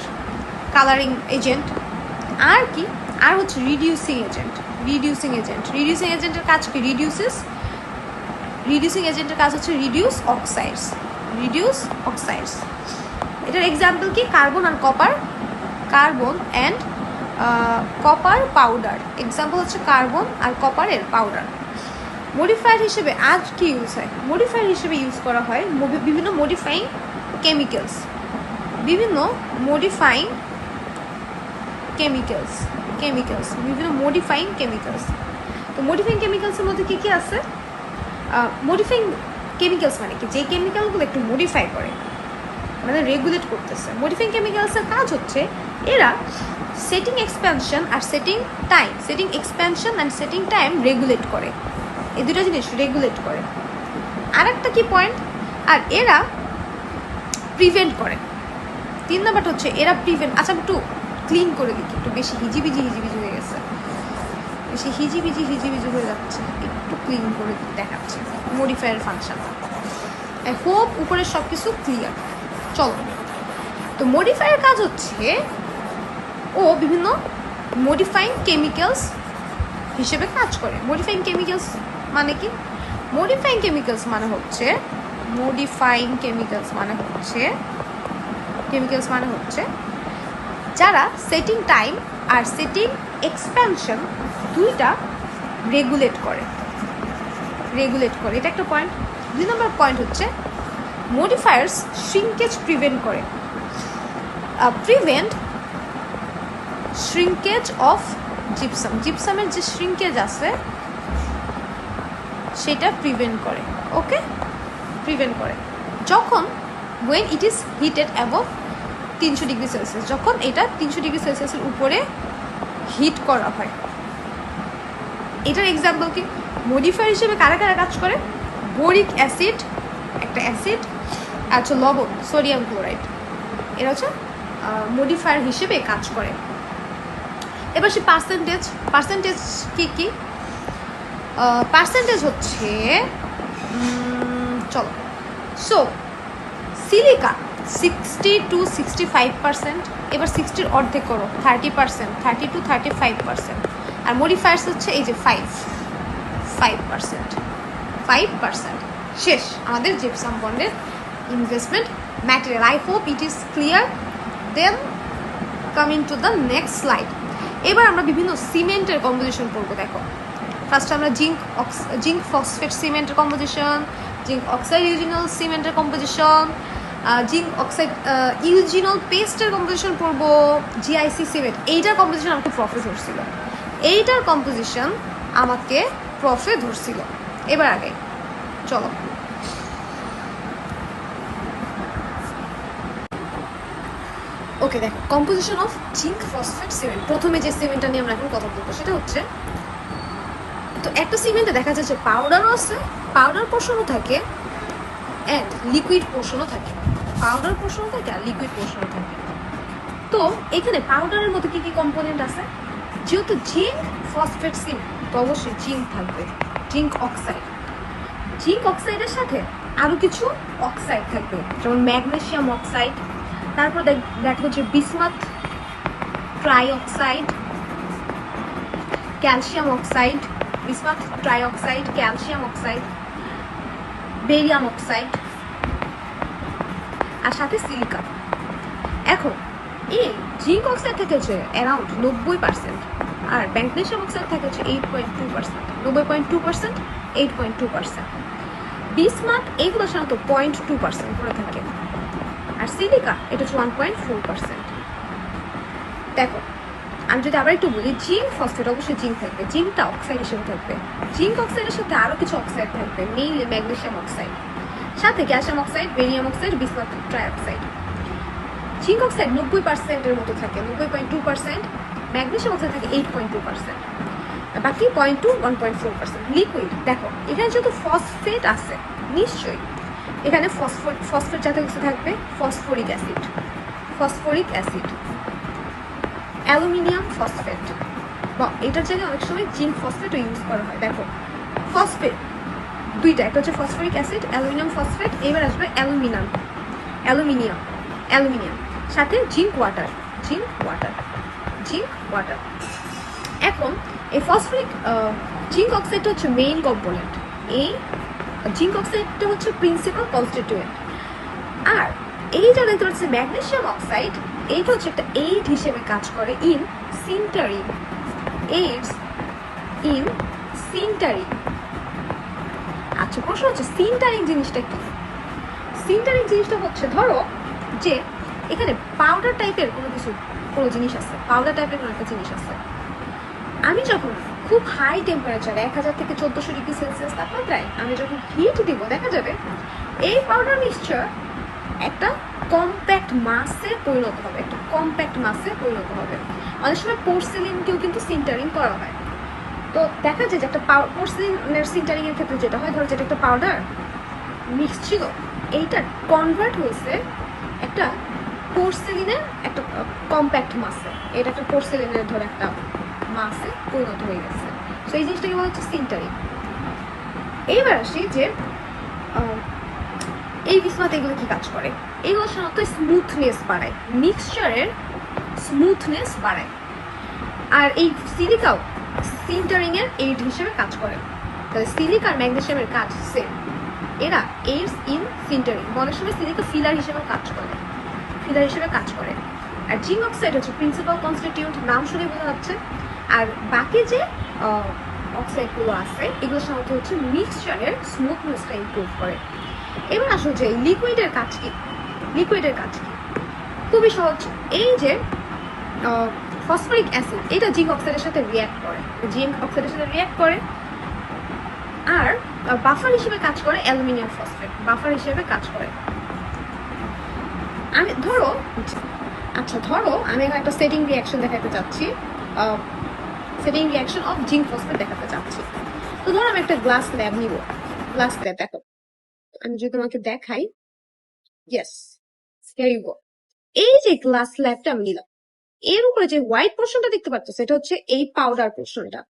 কালারিং এজেন্ট, আর কি, আর হচ্ছে রিডিউসিং এজেন্টের কাজ কি, রিডিউসিং এজেন্টের কাজ হচ্ছে রিডিউস অক্সাইডস। এটার এক্সাম্পল কি, carbon and copper powder, example হচ্ছে কার্বন আর কপারের পাউডার। মডিফায়ার হিসেবে আজ কি ইউজ হয়, মডিফায়ার হিসেবে ইউজ করা হয় বিভিন্ন মডিফাইং কেমিক্যালস, বিভিন্ন মডিফাইং কেমিক্যালস। তো মডিফাইং কেমিক্যালসের মধ্যে কী কী আছে, মডিফাইং কেমিক্যালস মানে কি, যে কেমিক্যালগুলো একটু মডিফাই করে, মানে রেগুলেট করতেছে। মডিফাইং কেমিক্যালসের কাজ হচ্ছে এরা setting expansion and setting time regulate করে, এই দুটো জিনিস রেগুলেট করে। আর একটা কি পয়েন্ট, আর এরা প্রিভেন্ট করে। 3 নাম্বারটা হচ্ছে এরা প্রিভেন্ট, আচ্ছা একটু ক্লিন করে দিই, একটু বেশি হিজিবিজি হয়ে গেছে, বেশি হিজিবিজি হয়ে যাচ্ছে, একটু ক্লিন করে দেখাচ্ছে মডিফায়ার ফাংশন। আই হোপ উপরের সব কিছু ক্লিয়ার। চলো, তো মডিফায়ার কাজ হচ্ছে ও বিভিন্ন মডিফাইং কেমিক্যালস হিসেবে কাজ করে। মডিফাইং কেমিক্যালস মানে কি, মডিফাইং কেমিক্যালস মানে হচ্ছে যারা সেটিং টাইম আর সেটিং এক্সপ্যানশন দুইটা রেগুলেট করে, এটা একটা পয়েন্ট। 2 নম্বর পয়েন্ট হচ্ছে মডিফায়ার্স শ্রিঙ্কেজ প্রিভেন্ট করে, শ্রিঙ্কেজ অফ জিপসামের যে শ্রিঙ্কেজ আছে সেটা প্রিভেন্ট করে, যখন when it is heated above 300 degree Celsius, যখন এটা 300 ডিগ্রি সেলসিয়াসের উপরে হিট করা হয়। এটার এক্সাম্পল কি, মডিফায়ার হিসেবে কারা কাজ করে, বোরিক অ্যাসিড একটা অ্যাসিড, আচ্ছা লবণ সোডিয়াম ক্লোরাইড, এরা হচ্ছে মডিফায়ার হিসেবে কাজ করে। এবার সে পার্সেন্টেজ কি, পার্সেন্টেজ হচ্ছে চলো, সো সিলিকা 60 to 65%, এবার 60-র অর্ধেক করো 30%, 30 to 35%, আর মডিফায়ার্স হচ্ছে এই যে 5%। শেষ আমাদের জিপসাম বন্ডের investment material. I hope it is clear. Then coming to the next slide. এবার আমরা বিভিন্ন সিমেন্টের কম্পোজিশন পড়বো। দেখো ফার্স্ট আমরা জিঙ্ক ফসফেট সিমেন্টের কম্পোজিশন, জিঙ্ক অক্সাইড ইউজিনল সিমেন্টের কম্পোজিশন, জিঙ্ক অক্সাইড ইউজিনল পেস্টের কম্পোজিশন পড়বো, জিআইসি সিমেন্ট। এইটার কম্পোজিশন আমাকে প্রফে ধরছিল, এবার আগে চলো। ওকে, দেখো composition of zinc phosphate cement. প্রথমে যে সিমেন্টটা নিয়ে আমরা এখন কথা বলবো সেটা হচ্ছে তো একটা সিমেন্টে দেখা যাচ্ছে পাউডারও আছে, পাউডার পোর্শনও থাকে এন্ড লিকুইড পোর্শনও থাকে, পাউডার পোর্শনও থাকে আর লিকুইড পোর্শনও থাকে। তো এখানে পাউডারের মধ্যে কি কি কম্পোনেন্ট আছে? যেহেতু জিঙ্ক ফসফেট সিমেন্ট, তো অবশ্যই জিঙ্ক থাকবে, জিঙ্ক অক্সাইড। জিঙ্ক অক্সাইডের সাথে আরো কিছু অক্সাইড থাকবে, যেমন ম্যাগনেসিয়াম অক্সাইড, তারপর দেখা হচ্ছে bismuth trioxide, calcium oxide, bismuth trioxide, calcium oxide, barium oxide, আর সাথে সিলিকা। এখন এই জিঙ্ক অক্সাইড থেকে হচ্ছে অ্যারাউন্ড 90%, আর ম্যাগনেসিয়াম অক্সাইড থেকে হচ্ছে 8.2%, 90.2%, 8.2%। বিসমাথ এগুলো সাধারণত 0.2% করে থাকে, আর সিলিকা এটা হচ্ছে 1.4%। দেখো আমি যদি আবার একটু বলি, জিঙ্ক ফসফেট অবশ্যই জিঙ্ক থাকবে, জিঙ্কটা অক্সাইড হিসেবে থাকবে। জিঙ্ক অক্সাইডের সাথে আরো কিছু অক্সাইড থাকবে, মেইনলি ম্যাগনেসিয়াম অক্সাইড, সাথে calcium oxide, barium oxide, bismuth trioxide. Zinc oxide 90%-এর মতো থাকে, 90.2%, ম্যাগনেসিয়াম অক্সাইড থাকে 8.2%, বাকি 0.2-1.4%। লিকুইড দেখো এখানে যেহেতু ফসফেট আছে, নিশ্চয়ই এখানে ফসফেট জাতীয় কিছু থাকবে, phosphoric acid, phosphoric acid, aluminium phosphate, বা এটার জায়গায় অনেক সময় জিঙ্ক ফসফেটও ইউজ করা হয়। দেখো ফসফেট দুইটা, একটা হচ্ছে ফসফরিক অ্যাসিড, অ্যালুমিনিয়াম ফসফেট, এবার আসবে অ্যালুমিনিয়াম, অ্যালুমিনিয়াম, অ্যালুমিনিয়াম, সাথে zinc water, zinc water, zinc water. এখন এই ফসফরিক জিঙ্ক অক্সাইডটা হচ্ছে মেইন কম্পোনেন্ট, এই জিঙ্ক অক্সাইডটা হচ্ছে প্রিন্সিপাল কনস্টিটিউয়েন্ট। আর এই যে দেখতে পাচ্ছি ম্যাগনেসিয়াম অক্সাইড, এইটা হচ্ছে একটা এইড হিসেবে কাজ করে in sintering, AIDS in sintering. আচ্ছা প্রশ্ন হচ্ছে সিন্টারিং জিনিসটা কি? সিন্টারিং জিনিসটা হচ্ছে ধরো যে এখানে পাউডার টাইপের কোনো জিনিস আছে, পাউডার টাইপের কোনো একটা জিনিস আছে, আমি যখন খুব হাই টেম্পারেচার 1000 থেকে 1400 ডিগ্রি সেলসিয়াস তাপমাত্রায় আমি যখন হিট দিব, দেখা যাবে এই পাউডার মিক্সচার একটা কম্প্যাক্ট মাসে পরিণত হবে, একটা কম্প্যাক্ট মাসে পরিণত হবে। অনেক সময় পোর্সেলিনকেও কিন্তু সিন্টারিং করা হয়। তো দেখা যায় যে একটা পোর্সেলিনের সিন্টারিং এর ক্ষেত্রে যেটা হয়, ধরো যেটা একটা পাউডার মিক্স ছিল, এইটা কনভার্ট হয়েছে একটা পোর্সেলিনের একটা কম্প্যাক্ট মাসে, এটা একটা পোর্সেলিনের ধরো একটা মাসে পরিণত হয়ে গেছে। তো এই জিনিসটাকে বলা হচ্ছে সিন্টারিং। এইবার আসি যে এই বিসমাথ এগুলো কি কাজ করে? এগুলো সাধারণত স্মুথনেস বাড়ায়, মিক্সচারের স্মুথনেস বাড়ায়। আর এই সিলিকাও সিন্টারিং এর এইড হিসেবে কাজ করে। তাহলে সিলিকা আর ম্যাগনেসিয়ামের কাজ সেম, এরা এইডস ইন সিন্টারিং। অনেক সময় সিলিকা ফিলার হিসেবে কাজ করে, ফিলার হিসেবে কাজ করে। আর জিঙ্ক অক্সাইড হচ্ছে প্রিন্সিপাল কনস্টিটিউয়েন্ট, নাম শুনে বোঝা যাচ্ছে। আর বাকি যে অক্সাইডগুলো আছে এগুলো সাধারণত হচ্ছে মিক্সচারের স্মুথনেসটা ইমপ্রুভ করে। এবার আসো যে লিকুইডের কাজ কি? লিকুইডের কাজ কি? খুবই সহজ। এই যে ফসফরিক অ্যাসিড, এটা জিঙ্ক অক্সাইডের সাথে রিঅ্যাক্ট করে, জিঙ্ক অক্সাইডের সাথে রিঅ্যাক্ট করে, আর বাফার হিসেবে কাজ করে অ্যালুমিনিয়াম ফসফেট, বাফার হিসেবে কাজ করে। আমি ধরো আমি এখানে একটা সেটিং রিঅ্যাকশন দেখাতে চাচ্ছি, setting reaction of zinc phosphate দেখাতে চাচ্ছি। তো ধরো আমি একটা গ্লাস ল্যাব নিব, গ্লাস ল্যাব দেখো আমি যদি তোমাকে দেখাই, ইয়েস হিয়ার ইউ গো। এই যে গ্লাস ল্যাবটা আমি নিলাম, এর উপরে যে হোয়াইট পোর্শনটা দেখতে পাচ্ছ সেটা হচ্ছে এই পাউডার পোর্শনটা,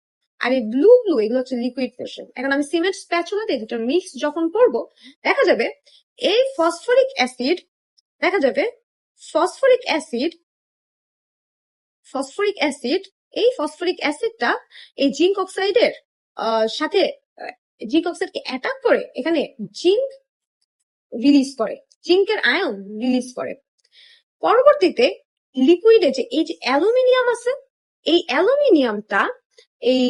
আর এই ব্লু ব্লু এগুলো হচ্ছে লিকুইড পোর্শন। এখন আমি সিমেন্ট স্প্যাচুলা দিয়ে দুটো মিক্স যখন করব, দেখা যাবে এই ফসফরিক অ্যাসিড, দেখা যাবে ফসফরিক অ্যাসিড, ফসফরিক অ্যাসিড, এই ফসফরিক অ্যাসিডটা এই জিঙ্ক অক্সাইডের সাথে জিঙ্ক অক্সাইডকে অ্যাটাক করে এখানে জিঙ্ক রিলিজ করে, জিঙ্কের আয়ন রিলিজ করে। পরবর্তীতে লিকুইডে যে এই যে অ্যালুমিনিয়াম আছে, এই অ্যালুমিনিয়ামটা এই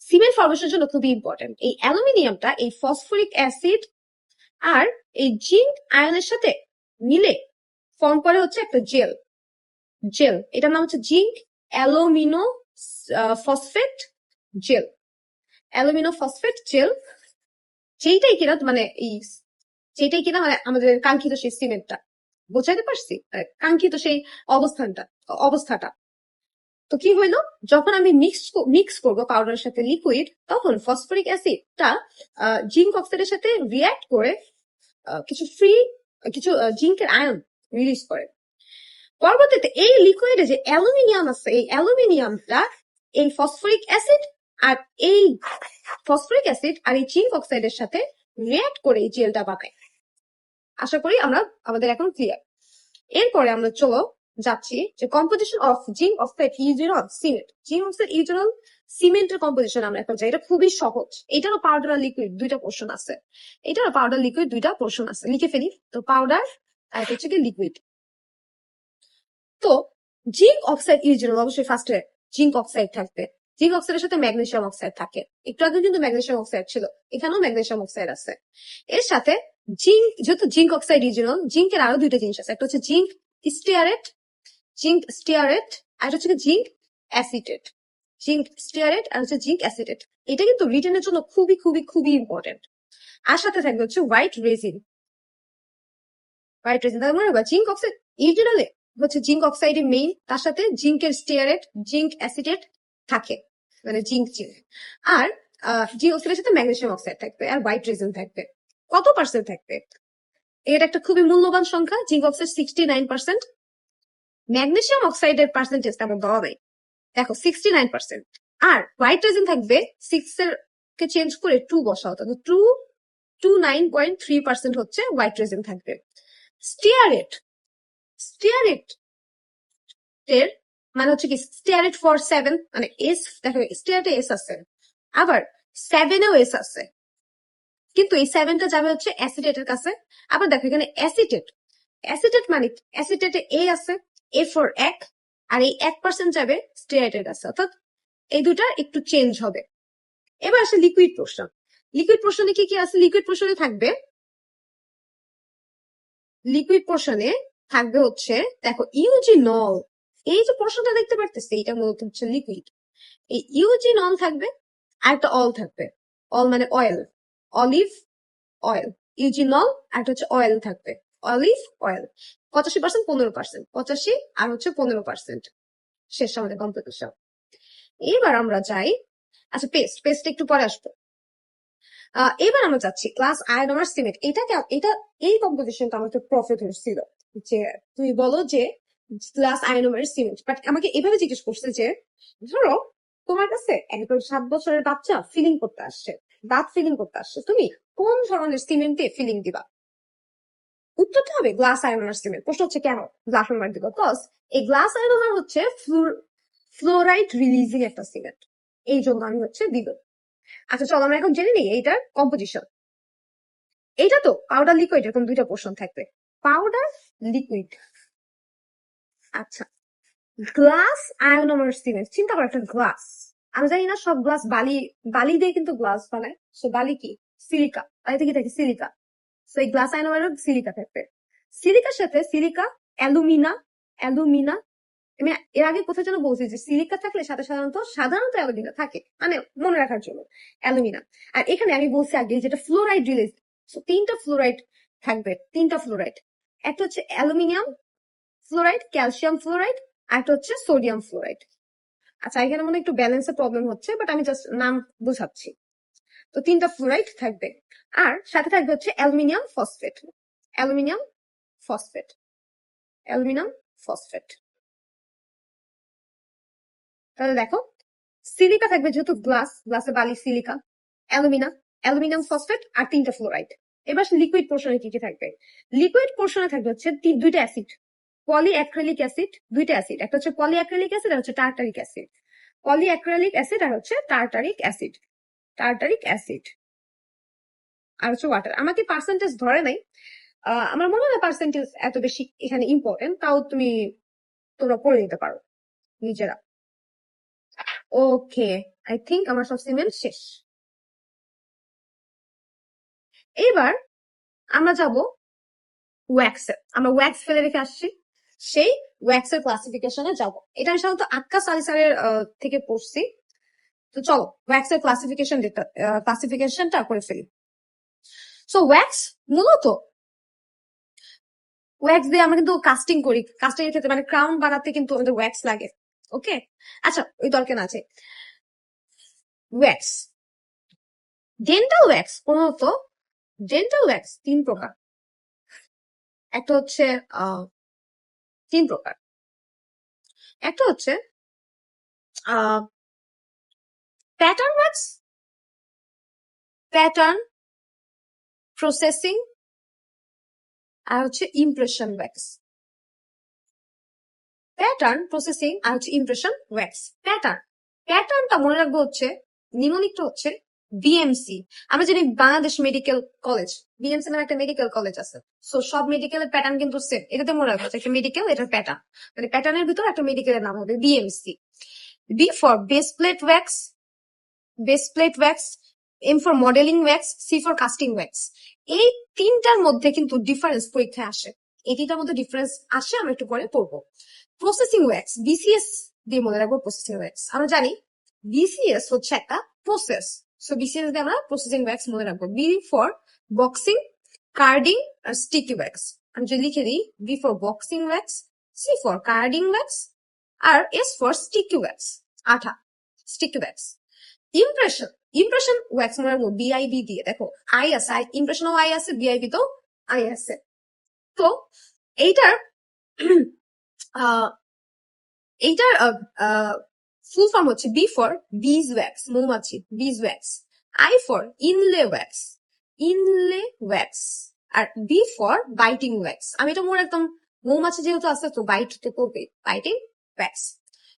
সিমেন্ট ফর্মেশনের জন্য খুবই ইম্পর্টেন্ট। এই অ্যালুমিনিয়ামটা এই ফসফরিক অ্যাসিড আর এই জিঙ্ক আয়নের সাথে মিলে ফর্ম করে হচ্ছে একটা জেল, জেল, এটার নাম হচ্ছে zinc alumino phosphate gel, alumino phosphate gel. যেটাই কিনা মানে যেটাই কিনা মানে আমাদের কাঙ্ক্ষিত সেই সিমেন্টটা, বোঝাইতে পারছি? কাঙ্ক্ষিত সেই অবস্থাটা। তো কি হইলো, যখন আমি মিক্স করবো পাউডারের সাথে লিকুইড, তখন ফসফরিক অ্যাসিডটা জিঙ্ক অক্সাইডের সাথে রিয়াক্ট করে কিছু জিঙ্কের আয়ন রিলিজ করে। পরবর্তীতে এই লিকুইডে যে অ্যালুমিনিয়াম আছে, এই অ্যালুমিনিয়ামটা এই ফসফরিক অ্যাসিড আর এই জিঙ্ক অক্সাইডের সাথে রিয়াক্ট করে এই জেলটা বানায়। আশা করি আমাদের এখন ক্লিয়ার। এরপরে আমরা যাচ্ছি যে composition of zinc oxide eugenol cement. Zinc oxide eugenol সিমেন্টের কম্পোজিশন আমরা এখন যাই। এটা খুবই সহজ। এটারও পাউডার আর লিকুইড দুইটা পোর্শন আছে। লিখে ফেলি। তো পাউডার আর হচ্ছে কি লিকুইড। তো জিঙ্ক অক্সাইড ইউজেনল অবশ্যই ফার্স্টে জিঙ্ক অক্সাইড থাকবে। জিঙ্ক অক্সাইডের সাথে ম্যাগনেসিয়াম অক্সাইড থাকে। একটু আগে কিন্তু ম্যাগনেসিয়াম অক্সাইড ছিল, এখানেও ম্যাগনেসিয়াম অক্সাইড আছে। এর সাথে যেহেতু জিঙ্ক অক্সাইড ইউজেনল, জিঙ্কের আরো দুইটা জিনিস আছে। একটা হচ্ছে জিঙ্ক স্টিয়ারেট, আর হচ্ছে জিঙ্ক অ্যাসিটেট। আর হচ্ছে জিঙ্ক অ্যাসিটেট। এটা কিন্তু রিটেনের জন্য খুবই খুবই খুবই ইম্পর্টেন্ট। আর সাথে থাকবে হচ্ছে হোয়াইট রেজিন। তার মনে হয় জিঙ্ক অক্সাইড ইউজেনালে হচ্ছে জিঙ্ক অক্সাইড মেইন, তার সাথে জিঙ্কের স্টিয়ারেট, জিঙ্ক অ্যাসিটেট থাকে, মানে জিঙ্ক। আর জিঙ্ক অক্সাইডের সাথে ম্যাগনেসিয়াম অক্সাইড থাকবে আর হোয়াইট রেজিন থাকবে। কত পার্সেন্ট থাকবে? এটা একটা খুবই মূল্যবান সংখ্যা। জিঙ্ক অক্সাইড 69%, ম্যাগনেসিয়াম অক্সাইডের পার্সেন্টেজ তেমন দেওয়া নাই, দেখো 69%। আর হোয়াইট রেজিন থাকবে 6 এর কে চেঞ্জ করে 2 বসাও, তাহলে 29.3% হচ্ছে হোয়াইট রেজিন থাকবে। স্টিয়ারেট এর মানে হচ্ছে কি স্টিয়ারেট ফর 7, মানে এস, দেখো স্টিয়ারেটে এস আছে, আবার 7 এও এস আছে, কিন্তু এই 7টা যাবে হচ্ছে অ্যাসিটেটের কাছে। আবার দেখো এখানে অ্যাসিটেট মানে অ্যাসিটেটে এ আছে, এ ফর এক, আর এই 1% যাবে স্টিয়ারেটের কাছে, অর্থাৎ এই দুটা একটু চেঞ্জ হবে। এবার আসে লিকুইড পোর্শন। লিকুইড পোর্শনে কি কি আছে? লিকুইড পোর্শনে থাকবে হচ্ছে, দেখো ইউজিনল, এই যে পোর্শনটা দেখতে পারতেছে, এটা মূলত হচ্ছে লিকুইড। এই ইউজিনল থাকবে আর একটা অল থাকবে। অল মানে অয়েল, অলিভ অয়েল। ইউজিনল আর একটা হচ্ছে অয়েল থাকবে, অলিভ অয়েল। 85% 15%, 85 আর হচ্ছে 15%। শেষ আমাদের কম্পোজিশন। এবার আমরা যাই, আচ্ছা পেস্ট একটু পরে আসবো। এবার আমরা যাচ্ছি গ্লাস আয়নোমার সিমেন্ট। এই কম্পোজিশনটা আমাকে প্রফিট হয়েছিল যে তুমি বলো যে গ্লাস আয়নোমার সিমেন্ট, বাট আমাকে এভাবে জিজ্ঞেস করছে যে ধরো তোমার কাছে একজন 7 বছরের বাচ্চা ফিলিং করতে আসছে, দাঁত ফিলিং করতে আসছে, তুমি কোন ধরনের সিমেন্ট দিয়ে ফিলিং দিবা? উত্তরটা হবে গ্লাস আয়নোমার সিমেন্ট। প্রশ্ন হচ্ছে কেন গ্লাস আয়নোমার দিব? বিকজ এই গ্লাস আয়নোমার হচ্ছে ফ্লোরাইড রিলিজিং একটা সিমেন্ট, এই জন্য আমি হচ্ছে দিব। আচ্ছা চলো আমরা এখন জেনে নিই এইটার কম্পোজিশন। এইটা তো পাউডার লিকুইড, এরকম দুইটা পোর্শন থাকবে, পাউডার লিকুইড। আচ্ছা, গ্লাস আয়নোমার সিমেন্ট, চিন্তা করো একটা গ্লাস, আমি জানি না সব গ্লাস বালি দিয়ে কিন্তু গ্লাস বানায়, সো বালি কি? সিলিকা। বালিতে কি থাকে? সিলিকা। সো এই গ্লাস আয়নোমারের সিলিকা থাকবে। সিলিকার সাথে অ্যালুমিনা। আমি এর আগে কোথায় যেন বলছি যে সিলিকা থাকলে সাথে সাধারণত অ্যালুমিনা থাকে, মানে মনে রাখার জন্য অ্যালুমিনা। আর এখানে আমি বলছি আগে যেটা ফ্লোরাইড রিলিজ, 3টা ফ্লোরাইড থাকবে, 3টা ফ্লোরাইড। একটা হচ্ছে অ্যালুমিনিয়াম ফ্লোরাইড, ক্যালসিয়াম ফ্লোরাইড, আর একটা হচ্ছে সোডিয়াম ফ্লোরাইড। আচ্ছা এখানে মনে একটু ব্যালেন্সের প্রবলেম হচ্ছে, বাট আমি জাস্ট নাম বোঝাচ্ছি। তো 3টা ফ্লোরাইড থাকবে, আর সাথে থাকবে হচ্ছে অ্যালুমিনিয়াম ফসফেট। তাহলে দেখো সিলিকা থাকবে, যেহেতু গ্লাসে বালি, সিলিকা, অ্যালুমিনিয়াম ফসফেট, আর 3টা ফ্লোরাইড। এবার লিকুইড পোর্শনে কি কি থাকবে? লিকুইড পোর্শনে থাকবে হচ্ছে দুইটা অ্যাসিড, পলিঅ্যাক্রিলিক অ্যাসিড। দুইটা অ্যাসিড, একটা হচ্ছে পলিঅ্যাক্রিলিক অ্যাসিড আর হচ্ছে টার্টারিক অ্যাসিড। পলিঅ্যাক্রিলিক অ্যাসিড আর হচ্ছে টার্টারিক অ্যাসিড আর হচ্ছে ওয়াটার। আমাকে পার্সেন্টেজ ধরে নাই, আমার মনে হয় পার্সেন্টেজ এত বেশি এখানে ইম্পর্টেন্ট, তাও তোমরা পড়ে নিতে পারো নিজেরা। ওকে, আই থিঙ্ক আমার সব সিমেন্ট শেষ। এবার আমরা যাব ওয়্যাক্সে। আমরা ওয়্যাক্স ফেলে রেখে আসছি, সেই ওয়্যাক্সের ক্লাসিফিকেশনে যাব। এটা আমি সাধারণত আক্কাস আলী স্যারের থেকে পড়ছি। তো চলো ওয়্যাক্সের ক্লাসিফিকেশনটা করে ফেলি। সো ওয়্যাক্স মূলত ওয়্যাক্স দিয়ে আমরা কিন্তু কাস্টিং করি। কাস্টিং এর ক্ষেত্রে মানে ক্রাউন বানাতে কিন্তু আমাদের ওয়্যাক্স লাগে। ওকে, আচ্ছা ওই দরকার না আছে। ওয়্যাক্স, ডেন্টাল ওয়্যাক্স প্রধানত ডেন্টাল ওয়্যাক্স তিন প্রকার। একটা হচ্ছে তিন প্রকার। একটা হচ্ছে প্যাটার্ন ওয়্যাক্স, প্যাটার্ন প্রসেসিং, আর হচ্ছে ইমপ্রেশন ওয়্যাক্স। প্যাটার্ন প্রসেসিং আর হচ্ছে ইমপ্রেশন ওয়্যাক্স। প্যাটার্নটা মনে রাখবো হচ্ছে নিম্নলিখিত হচ্ছে বিএমসি। আমরা জানি বাংলাদেশ মেডিকেল কলেজ, বিএমসি নামে একটা মেডিকেল কলেজ আছে। সো সব মেডিকেলের প্যাটার্ন কিন্তু সেম, এটাতে মনে রাখবো একটা মেডিকেল, এটার প্যাটার্ন, মানে প্যাটার্নের ভিতরে একটা মেডিকেলের নাম হবে BMC. B for base plate wax, base plate wax, M for modelling wax, C for casting wax. এই তিনটার মধ্যে কিন্তু ডিফারেন্স পরীক্ষায় আসে, এই তিনটার মধ্যে ডিফারেন্স আসে, আমরা একটু পরে পড়বো। প্রসেসিং ওয়্যাক্স, বিসিএস দিয়ে মনে রাখবো প্রসেসিং ওয়্যাক্স। আমরা জানি বিসিএস হচ্ছে একটা প্রসেস, সো বিসিএস দিয়ে আমরা প্রসেসিং ওয়্যাক্স মনে রাখবো। বি ফর বক্সিং, কার্ডিং আর স্টিকি ওয়্যাক্স। আমি যদি লিখে দিই B for boxing wax, C for carding wax, আর এস ফর স্টিকি ওয়্যাক্স, আঠা, sticky wax. Impression, impression wax মনে রাখবো বিআইবি দিয়ে। দেখো আই আছে, ইমপ্রেশনও আই আছে, বিআইবি তো আই আছে। তো এইটার এইটার ফুল ফর্ম হচ্ছে বি ফর বিজ ওয়্যাক্স, মৌমাছি, beeswax. I for inlay wax, inlay wax. আর বি ফর বাইটিং ওয়্যাক্স। আমি এটা মনে একদম, মৌমাছি যেহেতু আছে তো বাইট তো করবে, বাইটিং ওয়্যাক্স।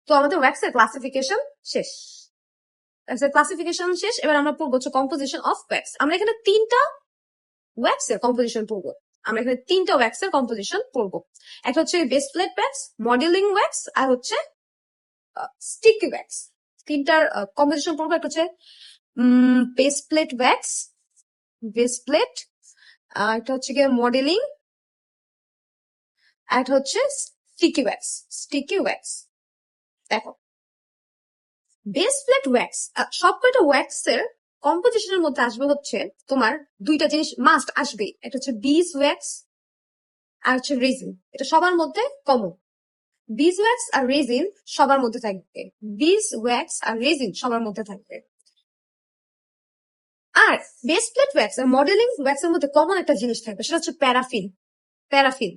তো আমাদের ওয়্যাক্স এর ক্লাসিফিকেশন শেষ, ক্লাসিফিকেশন শেষ। এবার আমরা পড়বো হচ্ছে কম্পোজিশন অফ ওয়্যাক্স। আমরা এখানে তিনটা ওয়্যাক্স এর কম্পোজিশন পড়বো, আমরা এখানে তিনটা ওয়্যাক্স এর কম্পোজিশন পড়বো। একটা হচ্ছে base plate wax, modelling wax, আর হচ্ছে স্টিকি ওয়্যাক্স। তিনটার কম্পোজিশন পড়বো। একটা হচ্ছে base plate wax, base plate, একটা হচ্ছে গিয়ে মডেলিং, আর একটা হচ্ছে স্টিকি ওয়্যাক্স, স্টিকি ওয়্যাক্স। দেখো বেস প্লেট ওয়্যাক্স, সবকটা ওয়্যাক্স এর কম্পোজিশনের মধ্যে আসবে হচ্ছে তোমার দুইটা জিনিস মাস্ট আসবে, একটা হচ্ছে বিজ ওয়্যাক্স আর হচ্ছে রেজিন। এটা সবার মধ্যে কমন, বিজ ওয়্যাক্স আর রেজিন সবার মধ্যে থাকবে, বিজ ওয়্যাক্স আর রেজিন সবার মধ্যে থাকবে। আর বেস প্লেট ওয়্যাক্স আর মডেলিং ওয়্যাক্স এর মধ্যে কমন একটা জিনিস থাকবে, সেটা হচ্ছে প্যারাফিন, প্যারাফিন,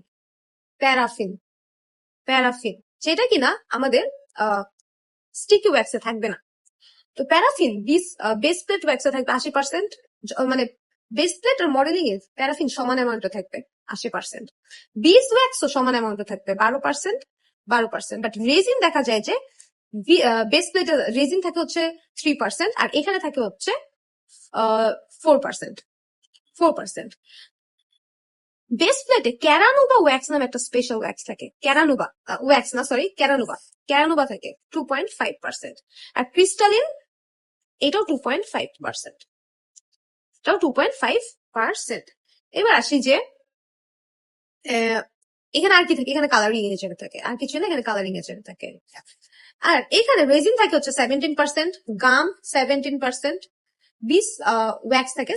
প্যারাফিন, প্যারাফিন, যেটা কিনা আমাদের স্টিকি ওয়্যাক্সে থাকবে না। তো প্যারাফিন বেস প্লেট ওয়্যাক্সে থাকবে 80%, মানে বেস প্লেট আর মডেলিং এ প্যারাফিন সমান অ্যামাউন্টে থাকবে 80%, বিজ ওয়্যাক্সও সমান অ্যামাউন্টে থাকবে 12%, 12%। বাট রেজিন দেখা যায় যে বেস প্লেট রেজিন থাকে হচ্ছে 3%, আর এখানে থাকে হচ্ছে 4%, 4%। বেস প্লেটে ক্যারানুবা ওয়্যাক্স নামে একটা স্পেশাল ওয়্যাক্স থাকে, ক্যারানুবা ওয়্যাক্স না, সরি ক্যারানুবা, ক্যারানুবা থাকে 2.5%। আর ক্রিস্টালিন এটাও 2.5%, এটাও 2.5%। এবার আসি যে এখানে আর কি থাকে, এখানে কালারিং এজেন্ট থাকে, আর কিছু না, এখানে কালারিং এজেন্ট থাকে। আর এখানে রেজিন থাকে হচ্ছে 17%, গাম 17%, বিস ওয়্যাক্স থাকে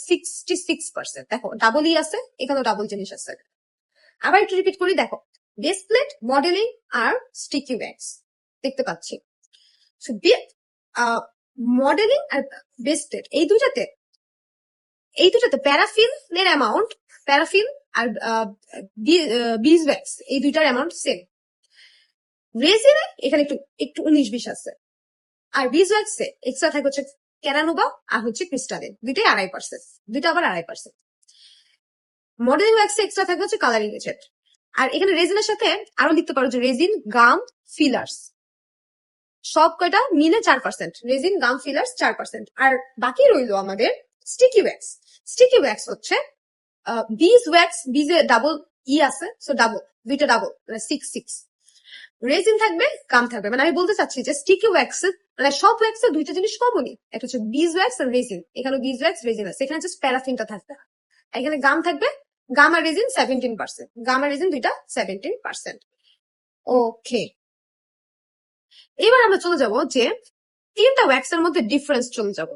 66%। দেখো ডাবল ই আছে, এখানেও ডাবল জিনিস আছে। আবার একটু রিপিট করি, দেখো বেস প্লেট, মডেলিং আর স্টিকি ওয়্যাক্স দেখতে পাচ্ছি। মডেলিং আর বেস প্লেট এই দুটাতে প্যারাফিনের অ্যামাউন্ট, প্যারাফিন আর বিজ ওয়্যাক্স এই দুইটার অ্যামাউন্ট সেম। রেজিনে এখানে একটু একটু 19-20 আছে, আর বিজ ওয়্যাক্সে এক্সট্রা থাকে হচ্ছে ক্যারানুবা আর হচ্ছে ক্রিস্টালিন, দুইটাই 2.5%, দুইটা আবার 2.5%। মডেলিং ওয়্যাক্সে এক্সট্রা থাকে হচ্ছে কালারিং এজেন্ট। আর এখানে রেজিনের সাথে আরো লিখতে পারো যে রেজিন, গাম, ফিলার্স, সব কয়টা মিলে 4%, রেজিন, গাম, ফিলার্স 4%। আর বাকি রইলো আমাদের স্টিকি ওয়্যাক্স। স্টিকি ওয়্যাক্স হচ্ছে বিজ ওয়্যাক্স, বিজে ডাবল ই আছে, সো ডাবল, দুইটা ডাবল, মানে 6, রেজিন থাকবে, গাম থাকবে। মানে আমি বলতে চাচ্ছি যে স্টিকি ওয়্যাক্স মানে সব ওয়্যাক্সের দুইটা জিনিস কমনই, একটা হচ্ছে বিজ ওয়্যাক্স আর রেজিন। এখানে বিজ ওয়্যাক্স, রেজিন আছে, এখানে জাস্ট প্যারাফিনটা থাকবে। এখানে গাম থাকবে, গাম আর রেজিন 17%, গাম আর রেজিন দুইটা 17%। ওকে, এবার আমরা চলে যাব যে তিনটা ওয়্যাক্স এর মধ্যে ডিফারেন্স চলে যাব।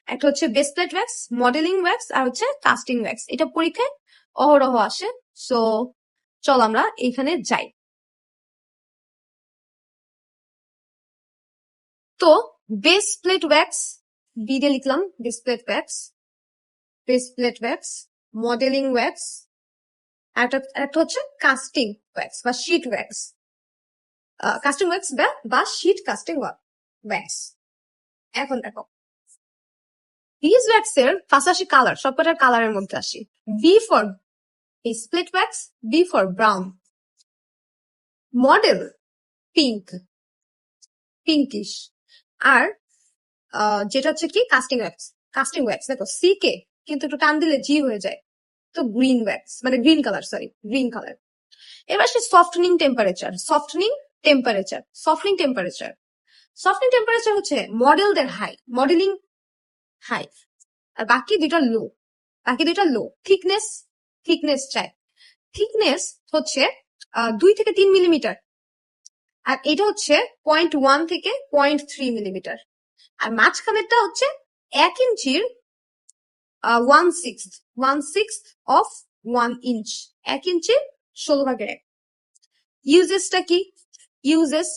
একটা হচ্ছে base plate wax, modelling wax আর হচ্ছে কাস্টিং ওয়্যাক্স। এটা পরীক্ষায় অহরহ আসে, সো চল আমরা এখানে যাই। তো বেস প্লেট ওয়্যাক্স, বি দিয়ে লিখলাম base plate wax, base plate wax, modelling wax, একটা হচ্ছে কাস্টিং ওয়্যাক্স বা শিট ওয়্যাক্স, কাস্টিং ওয়্যাক্স বা শিট কাস্টিং ওয়্যাক্স। এখন দেখো বিজ ওয়্যাক্স এর ফার্স্ট আসি কালার, সবকটার কালারের মধ্যে আসি। B for split wax, B for brown, model pink, pinkish, আর যেটা হচ্ছে কি কাস্টিং ওয়্যাক্স, কাস্টিং ওয়্যাক্স দেখো সি কে কিন্তু একটু টান দিলে জি হয়ে যায়, তো গ্রিন ওয়্যাক্স মানে green colour, sorry green colour. এবার সে softening temperature, softening temperature, softening temperature, softening temperature হচ্ছে মডেলদের হাই, মডেলিং হাই, আর বাকি দুইটা লো, বাকি দুইটা লো। থিকনেস, থিকনেস চাই, থিকনেস হচ্ছে 2 থেকে 3 মিলিমিটার, আর এটা হচ্ছে 0.1 থেকে 0.3 মিলিমিটার, আর মাঝখানেরটা হচ্ছে 1 ইঞ্চির 1/6 অফ 1 ইঞ্চ, 1 ইঞ্চির 16/1। ইউজেসটা কি? ইউজেস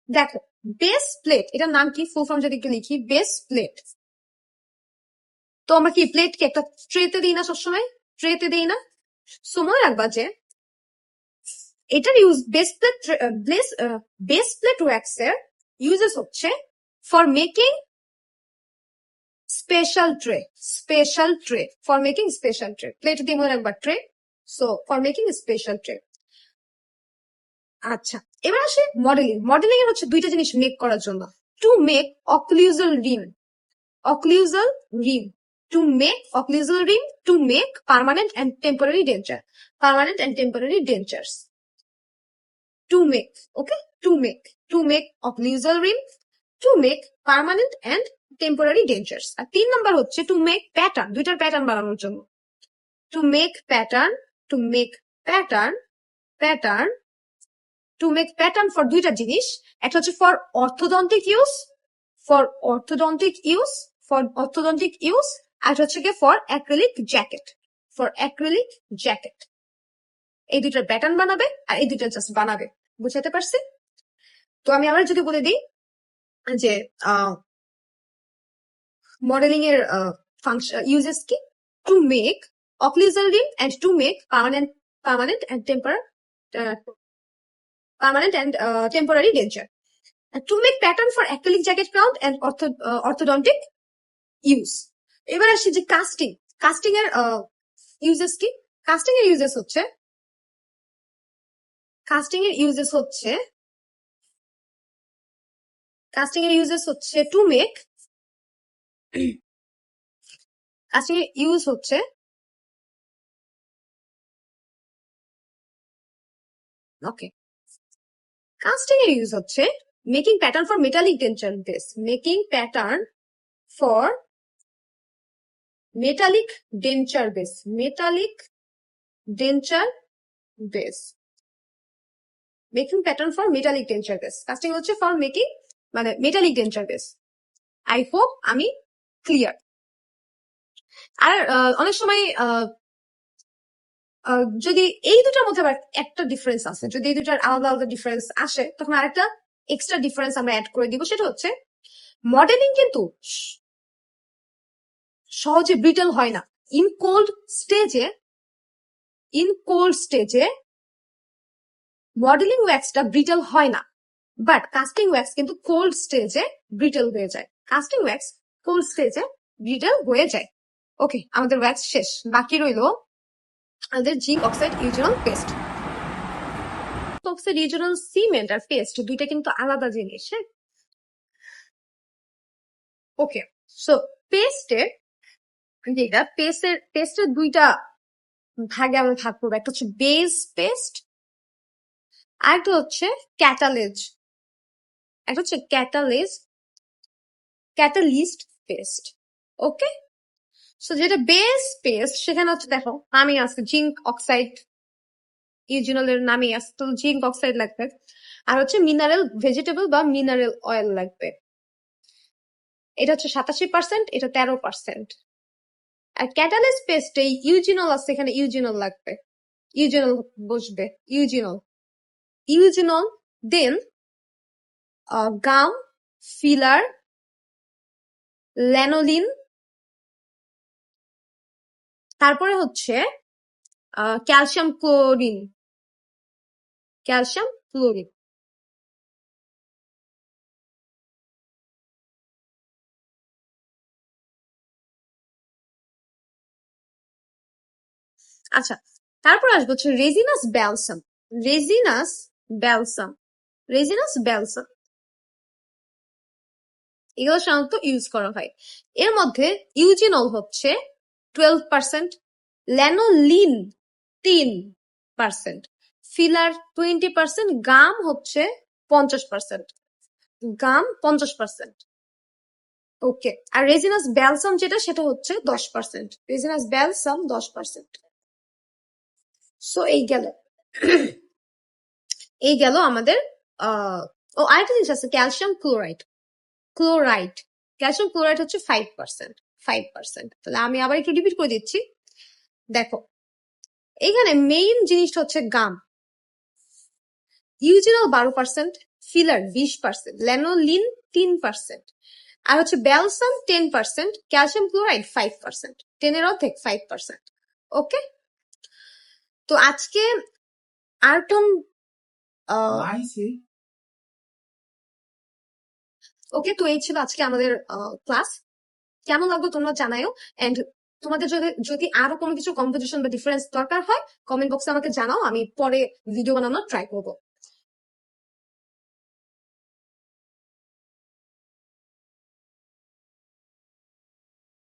দেখো বেস প্লেট, এটার নাম কি, ফুল ফর্ম যদি একটু লিখি, বেস প্লেট। তো আমরা কি প্লেটকে একটা ট্রেতে দিই না, সবসময় ট্রেতে দিই না? সময় রাখবা যে এটার ইউজ বেস প্লেট ওয়্যাক্স এর ইউজেস হচ্ছে for making special tray, special tray, for making special tray, plate দিয়ে মনে রাখবা tray, so for making special tray. আচ্ছা এবার আসে মডেলিং, মডেলিং এর হচ্ছে দুইটা জিনিস মেক করার জন্য, to make occlusal rim, occlusal rim, to make occlusal rim, to make permanent and temporary denture, permanent and temporary dentures, to make, okay, to make occlusal rim, to make permanent and temporary dentures। আর 3 নাম্বার হচ্ছে to make pattern, দুইটার pattern বানানোর জন্য, to make pattern, to make pattern, pattern, to make pattern for দুইটা জিনিস, একটা হচ্ছে for orthodontic use, for orthodontic use, for orthodontic use, আর হচ্ছে কি for acrylic jacket, for acrylic jacket। এই দুইটার প্যাটার্ন বানাবে আর এই দুইটা জাস্ট বানাবে, বুঝাতে পারছি? তো আমি আবার যদি বলে দিই যে মডেলিং এর ফাংশন ইউজেস কি, to make occlusal rim and to make permanent and temporary denture, to make pattern for acrylic jacket crown and orthodontic use। এবার আসি যে কাস্টিং, কাস্টিং এর ইউজেস কি, কাস্টিং এর ইউজেস হচ্ছে, কাস্টিং এর ইউজেস হচ্ছে, কাস্টিং এর ইউজেস হচ্ছে টু মেক, কাস্টিং এর ইউজ হচ্ছে ওকে, কাস্টিং এর ইউজ হচ্ছে making pattern for metallic denture base, making pattern for metallic denture base, metallic denture base, making pattern for metallic denture base, casting হচ্ছে for making মানে metallic denture base. I hope আমি clear. আর অনেক সময় যদি এই দুটার মধ্যে আবার একটা ডিফারেন্স আছে, যদি এই দুটার আলাদা আলাদা ডিফারেন্স আসে তখন আরেকটা এক্সট্রা ডিফারেন্স আমরা অ্যাড করে দিব, সেটা হচ্ছে মডেলিং কিন্তু সহজে ব্রিটেল হয় না, ইন কোল্ড স্টেজে, ইন কোল্ড স্টেজে মডেলিং ওয়্যাক্সটা ব্রিটেল হয় না, বাট কাস্টিং ওয়্যাক্স কিন্তু কোল্ড স্টেজে ব্রিটেল হয়ে যায়, কাস্টিং ওয়্যাক্স কোল্ড স্টেজে ব্রিটেল হয়ে যায়। ওকে আমাদের ওয়্যাক্স শেষ, বাকি রইল আমাদের zinc oxide eugenol paste. Oxide eugenol cement আর পেস্ট দুইটা কিন্তু আলাদা জিনিস, হ্যাঁ। ওকে সো পেস্টের যেটা পেস্টের দুইটা ভাগে আমরা ভাগ করবো, একটা হচ্ছে বেস পেস্ট আর একটা হচ্ছে ক্যাটালেজ, একটা হচ্ছে ক্যাটালিস্ট পেস্ট। ওকে সো যেটা বেস পেস্ট সেখানে হচ্ছে দেখো নামে আছে জিঙ্ক অক্সাইড ইউজেনাল এর নামে আছে, তো জিঙ্ক অক্সাইড লাগবে, আর হচ্ছে মিনারেল ভেজিটেবল বা মিনারেল অয়েল লাগবে, এটা হচ্ছে 87%, এটা 13%। আর ক্যাটালিস্ট পেস্টে ইউজিনল আছে, এখানে ইউজিনল লাগবে, ইউজিনল বসবে, ইউজিনল, ইউজিনল দেন গাম ফিলার, ল্যানোলিন, তারপরে হচ্ছে ক্যালসিয়াম ক্লোরিন, ক্যালসিয়াম ক্লোরিন। আচ্ছা, তারপর আসবো হচ্ছে রেজিনাস ব্যালসাম, রেজিনাস ব্যালসাম, রেজিনাস ব্যালসাম, এগুলো সাধারণত ইউজ করা হয়। এর মধ্যে ইউজিনল হচ্ছে 12%, ল্যানোলিন 3%, ফিলার 20%, গাম হচ্ছে 50%, গাম 50%। ওকে, আর রেজিনাস ব্যালসাম যেটা সেটা হচ্ছে 10%, রেজিনাস ব্যালসাম 10%। সো এই গেল আমাদের ও আরেকটা জিনিস আছে, calcium chloride, chloride, calcium chloride হচ্ছে 5%, 5%। তাহলে আমি আবার একটু রিপিট করে দিচ্ছি। দেখো, এখানে মেইন জিনিসটা হচ্ছে গাম, ইউজিনল 12%, ফিলার 20%, ল্যানোলিন 3%, আর হচ্ছে ব্যালসাম 10%, ক্যালসিয়াম ক্লোরাইড 5%, 10-এর অর্ধেক 5%। ওকে, তো আজকে আর্টন ওকে, তো এই ছিল আজকে আমাদের ক্লাস। কেমন লাগলো তোমরা জানাও, এন্ড তোমাদের যদি যদি আরো কোনো কিছু কম্পোজিশন বা ডিফারেন্স দরকার হয় কমেন্ট বক্সে আমাকে জানাও, আমি পরে ভিডিও বানানোর ট্রাই করবো।